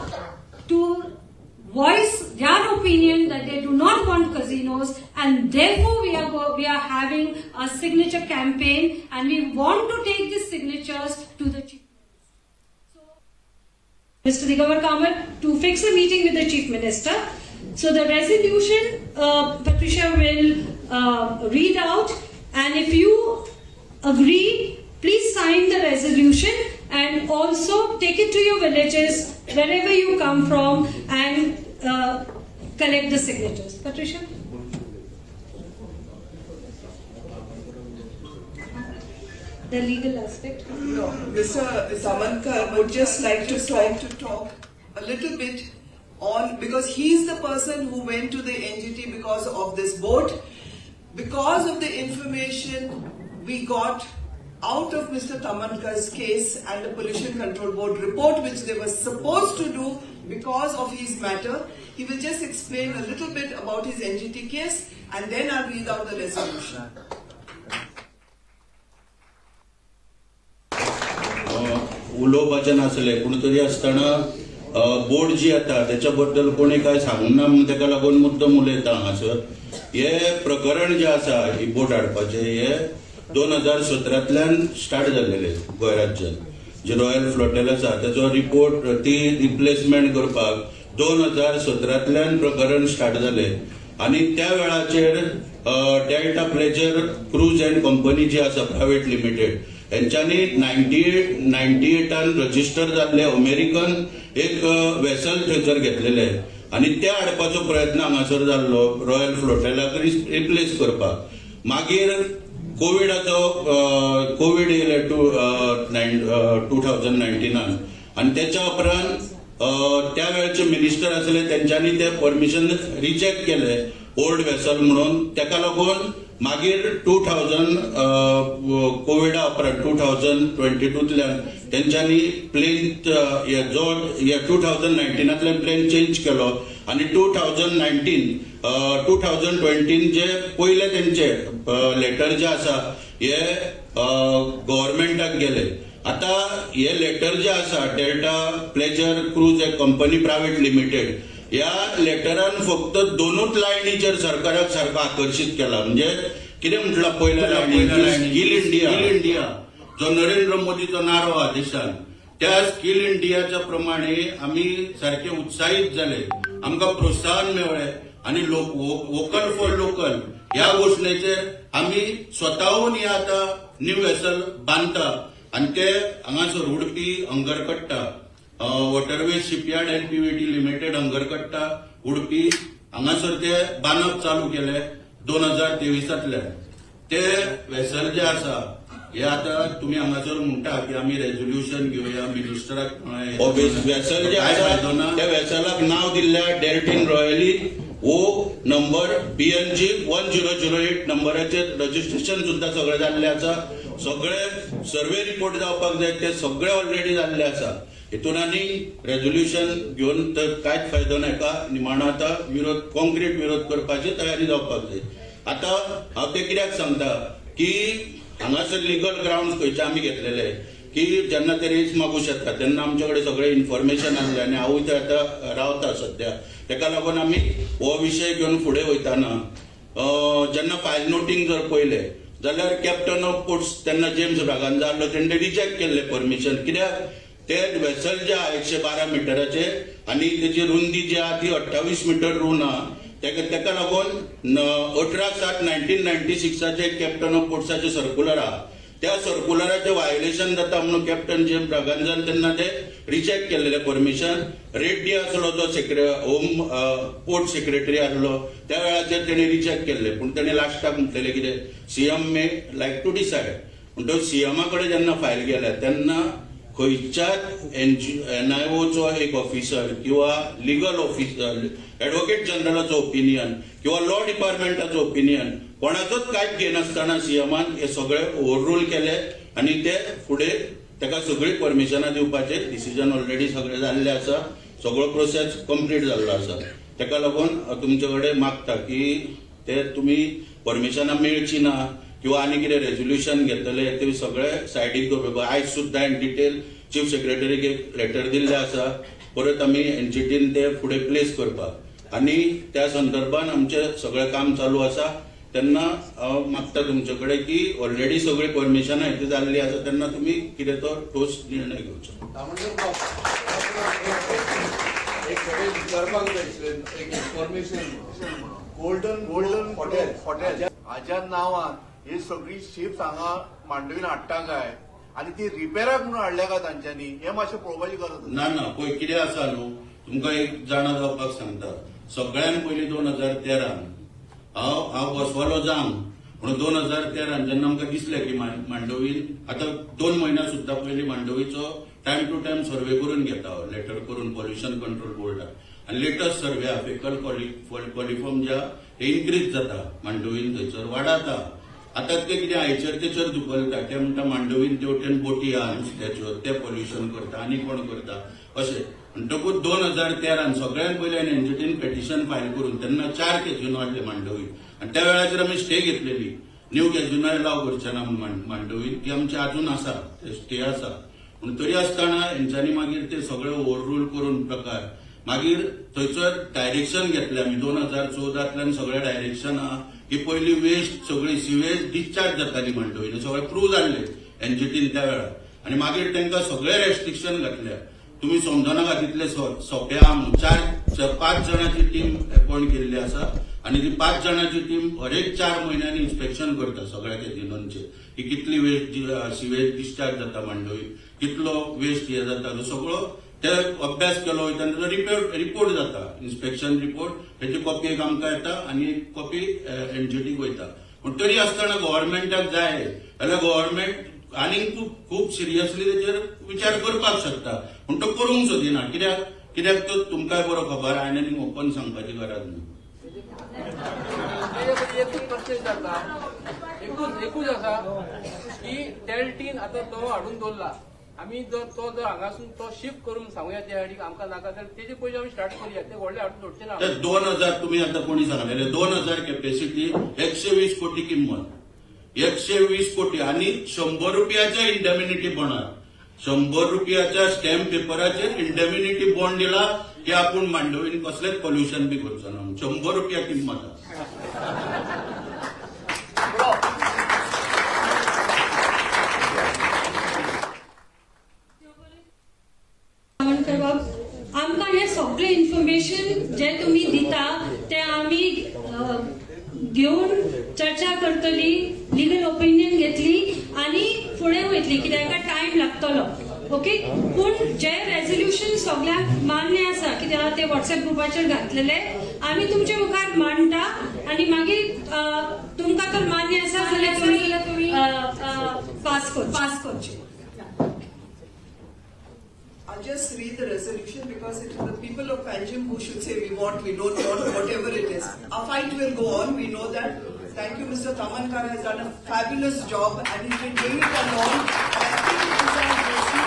to voice their opinion that they do not want casinos, and therefore we are having a signature campaign, and we want to take these signatures to the Chief Minister. So, Mr. Digambar Kamath to fix a meeting with the Chief Minister. So the resolution Patricia will read out, and if you agree, please sign the resolution and also take it to your villages wherever you come from and collect the signatures. Patricia? The legal aspect? No, Mr. Samankar would just like to talk a little bit on, because he is the person who went to the NGT because of this boat. Because of the information we got out of Mr. Tamankar's case and the Pollution Control Board report, which they were supposed to do because of his matter, he will just explain a little bit about his NGT case, and then I'll read out the resolution. उलोवपाचें नासलें पूण तरी आसतना board जी येता त्याच्या बद्दल कोणी काय सांगूंक ना म्हणून ताका लागून मुद्दम उलयता हांगासर. हे प्रकरण जे आसा ही बोट हाडपाचें हे 2017तल्यान स्टार्ट जाल्लेले गोंय राज्यांत. जे रॉयल फ्लोटेल आसा ताचो रिपोर्ट ती रिप्लेसमेंट करपाक 2017तल्यान प्रकरण स्टार्ट जालें, आनी त्या वेळाचेर Delta Pleasure Cruise and company जी आसा प्रायवेट लिमिटेड यांच्यानी 98 रजिस्टर जाल्ले अमेरिकन एक वेसल थंयसर घेतलेले, आनी ते हाडपाचो प्रयत्न हांगासर जाल्लो रॉयल फ्लोटेलाक रिप्लेस करपाक. मागीर कोविड येयले 2019 आनी त्याच्या उपरांत त्या वेळचे मिनिस्टर आसले त्यांच्यानी ते परमिशन रिजेक्ट केले ओल्ड वेसल म्हणून. ताका लागून मागीर 2000 कोविडा उपरांत 2022तल्यान त्यांच्यानी प्लेन जो 2019तल्यान प्लेन चेंज केलो, आनी 2020 जे पयले त्यांचे लेटर जे आसा हे गव्हर्नमेंटाक गेले. आता हे लेटर जे आसा delta Pleasure cruise company private limited या लेटरान फक्त 2 लायनीचेर सरकाराक सारको आकर्षित केला. म्हणजे कितें म्हटला पयल्या लायनीन स्कील इंडिया जो नरेंद्र मोदीचो नारो हा देशान, त्या स्कील इंडियाच्या प्रमाणे आमी सारखे उत्साहीत झाले, आमकां प्रोत्साहन मेळ्ळें, आनी वोकल फॉर लोकल ह्या घोषणेचेर आमी स्वताहून हे आता न्यू वेसल बांदता, आनी ते हांगासर Udupi Hangarkatta waterway shipyard NPVT limited Hangarkatta Udupi हांगासर ते बांदप चालू केले 2023तल्यान. ते वेसल जे आसा हे आता तुम्ही हांगासर म्हणटा की आमी रेझोल्युशन घेवया मिनिस्टराक वेसल जे आसा त्या वेसलाक नाव दिल्ल्या डेल्टिन रॉयली हो नंबर PNG 1008 नंबराचेर रजिस्ट्रेशन सुद्धा सगळे जाल्ले आसा. सगळे सर्वे रिपोर्ट जावपाक जाय ते सगळे ऑलरेडी जाल्ले आसा. हितून आनी रेझोल्युशन घेवन तर कांयच फायदो नाका. निमाणो आता विरोध कॉन्क्रीट विरोध करपाची तयारी जावपाक जाय. आता हांव ते कित्याक सांगता की हांगासर लिगल ग्राउंड खंयचे आमी घेतलेले की जेन्ना ते रेज मागू शकता तेन्ना आमचे कडेन सगळे इन्फॉर्मेशन आसलें आनी हांवूय ते आतां रावता सध्या. तेका लागून आमी हो विशय घेवन फुडें वयताना जेन्ना फायल नोटींग जर पळयलें जाल्यार कॅप्टन ऑफ पोर्ट्स तेन्ना जेम्स ब्रागान जाल्लो तेणें रिजेक्ट केल्लें परमिशन. कित्याक ते वेसल जे आहा 112 मिटराचे आनी तेची रुंदी जी आहा ती 28 मिटर रूंद आहा. तेका लागून 18/7/1996 कॅप्टन ऑफ पोर्ट्साचे सर्क्युलर आहा. त्या सर्क्युलराचे वायोलेशन जाता म्हणून कॅप्टन जेम्स ब्रागान तेन्ना ते रिजेक्ट केल्लेले परमिशन. रेड्डी आसलो तो होम पोर्ट सेक्रेटरी आसलो त्या वेळाचेर तेणे रिजेक्ट केल्ले. पूण तेणे लास्टाक म्हटलेले कितें CM may like to decide. पूण तो CMA कडेन जेन्ना फायल गेल्या तेन्ना खंयच्याच NIOचो एक ऑफिसर किंवा लिगल ऑफिसर एडव्होकेट जनरलाचो ओपिनियन किंवा लॉ डिपार्टमेंटाचो ओपिनियन कोणाचोच कांयच घेनासतना CMAन हे सगळे ओव्हररूल केले आनी ते फुडें ताका सगळी परमिशनां दिवपाचे डिसिजन ऑलरेडी सगळे जाल्ले आसा. सगळो प्रोसेस कंप्लीट जाल्लो आसा. ताका लागून तुमचे कडेन मागता की ते तुमी परमिशनां मेळची ना किंवा आनी कितें रेझोल्युशन घेतले ते सगळे सायडीक दवरप. आयज सुद्धा इन डिटेल चीफ सेक्रेटरीक एक लेटर दिल्ले आसा. परत आमी एनजीटीन ते फुडें प्लेस करपाक आनी त्या संदर्भात आमचे सगळें काम चालू आसा. तेन्ना हांव मागता तुमचे कडेन की ऑलरेडी सगळी परमिशनां हेची जाल्ली आसा तेन्ना तुमी कितें तो ठोस निर्णय घेवचो. गोल्डन हॉटेल हाज्या नांवान ही सगळी शिप्स हांगा मांडवीन हाडटा काय आनी ती रिपेराक म्हणून हाडल्या काय तांच्यांनी हे मातशें पळोवपाची गरज ना पळय कितें आसा न्हू तुमकां एक जाणा जावपाक सांगता. सगळ्यान पयलीं 2013 हांव वसवालो जाम म्हणून 2013 जेन्ना आमकां दिसलें की मांडवीन आतां 2 म्हयन्या सुद्दां पयलीं मांडवीचो टायम टू टायम सर्वे करून घेता लेटर करून पॉल्युशन कंट्रोल बोर्डाक आनी लेटस्ट सर्वे आहा फेकल कॉलिफॉर्म जे आहा हे इन्क्रीज जाता मांडवीन थंयसर वाडता. आतां ते कितें हायचेर तेचेर धुकलता ते म्हणटा मांडवीन तेवटेन बोटी आहा नुस्त्याच्यो ते पॉल्युशन करता आनी कोण करता अशें. म्हणटकूच 2013 सगळ्यान पयलें एनजीटीन पेटिशन फायल करून तेन्ना 4 कॅजिनो हाडले मांडवीन आनी त्या वेळाचेर आमी स्टे घेतलेली. न्यू कॅजिनो अलाव करचे ना मांडवीन की आमचे आजून आसा स्टे आसा. पूण तरी आसतना हेंच्यांनी मागीर ते सगळे ओव्हररूल करून प्रकार मागीर थंयसर डायरेक्शन घेतले आमी 2014 सगळे डायरेक्शन आहा की पयली वेस्ट सगळी सिवेज डिस्चार्ज जाताली मांडवीन सगळे प्रूव्ह जाल्ले एनजीटीन त्या वेळार आनी मागीर तांकां सगळे रेस्ट्रिक्शन घातल्या. तुम्ही समजनाका तितले सोंपे 5 जाणांची टीम अपॉइंट केल्ली आसा आनी ती 5 जाणांची टीम हर एक 4 म्हयन्यांनी इन्स्पेक्शन करता सगळ्या कॅजिनोंचे की कितली वेस्ट सिवेज डिस्चार्ज जाता मांडवीन कितलो वेस्ट हे जाता सगळो ते अभ्यास केलो वयता आनी ताचो रिपोर्ट जाता इन्स्पेक्शन रिपोर्ट तेची कॉपी एक आमकां येता आनी एक कॉपी एनजीटीक वयता. पूण तरी आसतना गव्हर्नमेंटाक जाय जाल्यार गव्हर्नमेंट आनी खूब सिरियसली तेचेर विचार करपाक शकता पूण तो करूंक सोदिना. कित्याक तो तुमकांय बरो खबर हांवें आनी ओपन सांगपाची गरज ना. एकूच आसा की टेल्टीन आतां तो हाडून दवरला आमी जर तो हांगासून तो शिफ्ट करून सांगुया त्या हाडीक आमकां नाका जाल्यार तेजे पयलीं आमी स्टार्ट करुया ते व्हडले हाडून दवरचे ना. 2000 तुमी आतां कोणी सांगलेले 2000 कॅपॅसिटी 120 कोटी किंमत 120 कोटी आनी 100 रुपयाच्या इंडॅमिनिटी बॉन्डार 100 रुपयाच्या स्टॅम्प पेपराचेर इंडॅमिनिटी बॉन्ड दिला की आपूण मांडवीन कसलेच पॉल्युशन बी करचो ना 100 रुपया किंमत. आमकां हे सगळे इन्फॉर्मेशन जे तुम्ही दिता ते आमी घेऊन चर्चा करतली लिगल ओपिनियन घेतली आणि फुडें वयतली कित्याक टायम लागतलो. ओके पूण जे रेझोल्युशन सगळ्यांक मान्य आसा कित्याक ते व्हॉट्सएप ग्रुपाचेर घातलेले आमी तुमचे मुखार मांडटा आणि मागीर तुमकां तर मान्य आसा जाल्यार तुमी पास करचे. I'll just read the resolution because it is the people of Panjim who should say we want, we don't want, whatever it is. Our fight will go on, we know that. Thank you, Mr. Tamankar has done a fabulous job and he's been doing it alone. And I think it deserves resolution.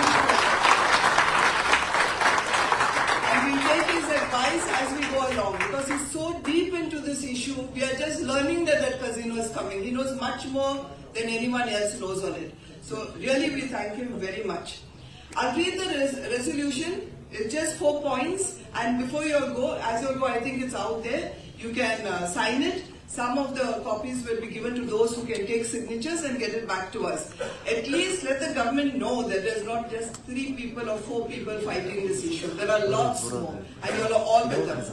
And we'll take his advice as we go along because he's so deep into this issue. We are just learning that casino is coming. He knows much more than anyone else knows on it. So really we thank him very much. I'll read the resolution. It's just 4 points. And before you all go, as you all go, I think it's out there. You can sign it. Some of the copies will be given to those who can take signatures and get it back to us. At least let the government know that there's not just 3 people or 4 people fighting this issue. There are lots more. And you all are all with us.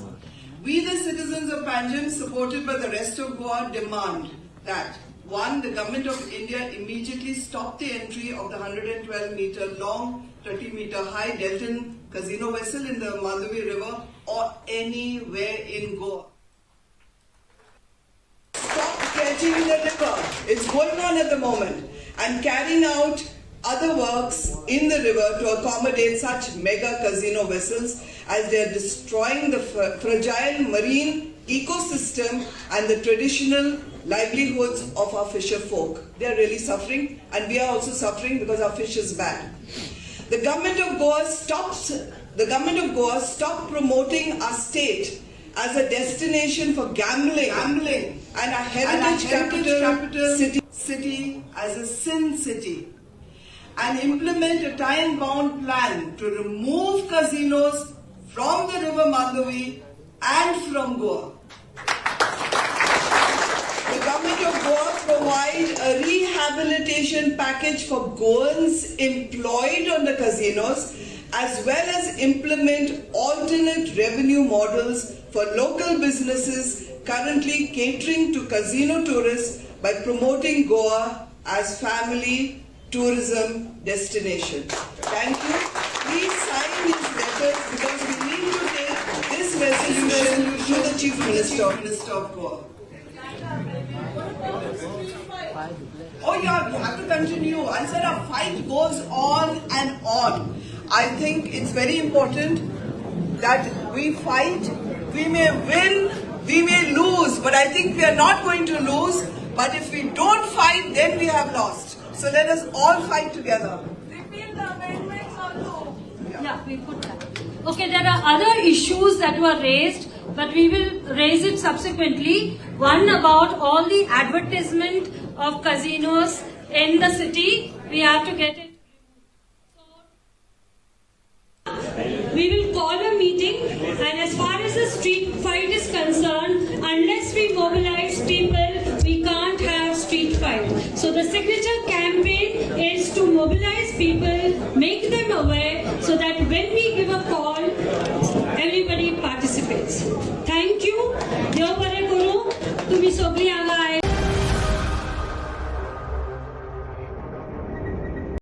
We, the citizens of Panjim, supported by the rest of Goa, demand that 1. The Government of India immediately stop the entry of the 112-meter long, 30-meter high Delton casino vessel in the Mandavi River or anywhere in Goa. Stop dredging the river. It's going on at the moment and carrying out other works in the river to accommodate such mega casino vessels as they are destroying the fragile marine ecosystem and the traditional livelihoods of our fisher folk. They are really suffering and we are also suffering because our fish is bad. The government of Goa stop promoting our state as a destination for gambling and a heritage capital city as a sin city, and implement a time-bound plan to remove casinos from the river Mandavi and from Goa. The government of Goa provide a rehabilitation package for Goans employed on the casinos, as well as implement alternate revenue models for local businesses currently catering to casino tourists by promoting Goa as family tourism destination. Thank you. Please sign these letters because we need to take this resolution to the Chief Minister of Goa. Oh yeah, we have to continue. I said our fight goes on and on. I think it's very important that we fight. We may win, we may lose, but I think we are not going to lose. But if we don't fight, then we have lost. So let us all fight together. Repeal the amendments also. Yeah, we put that. Okay, there are other issues that were raised, but we will raise it subsequently. One about all the advertisement of casinos in the city. We have to get it. We will call a meeting, and as far as the street fight is concerned, unless we mobilize people, we can't have street fight. So the signature campaign is to mobilize people, make them aware, so that when we give a call,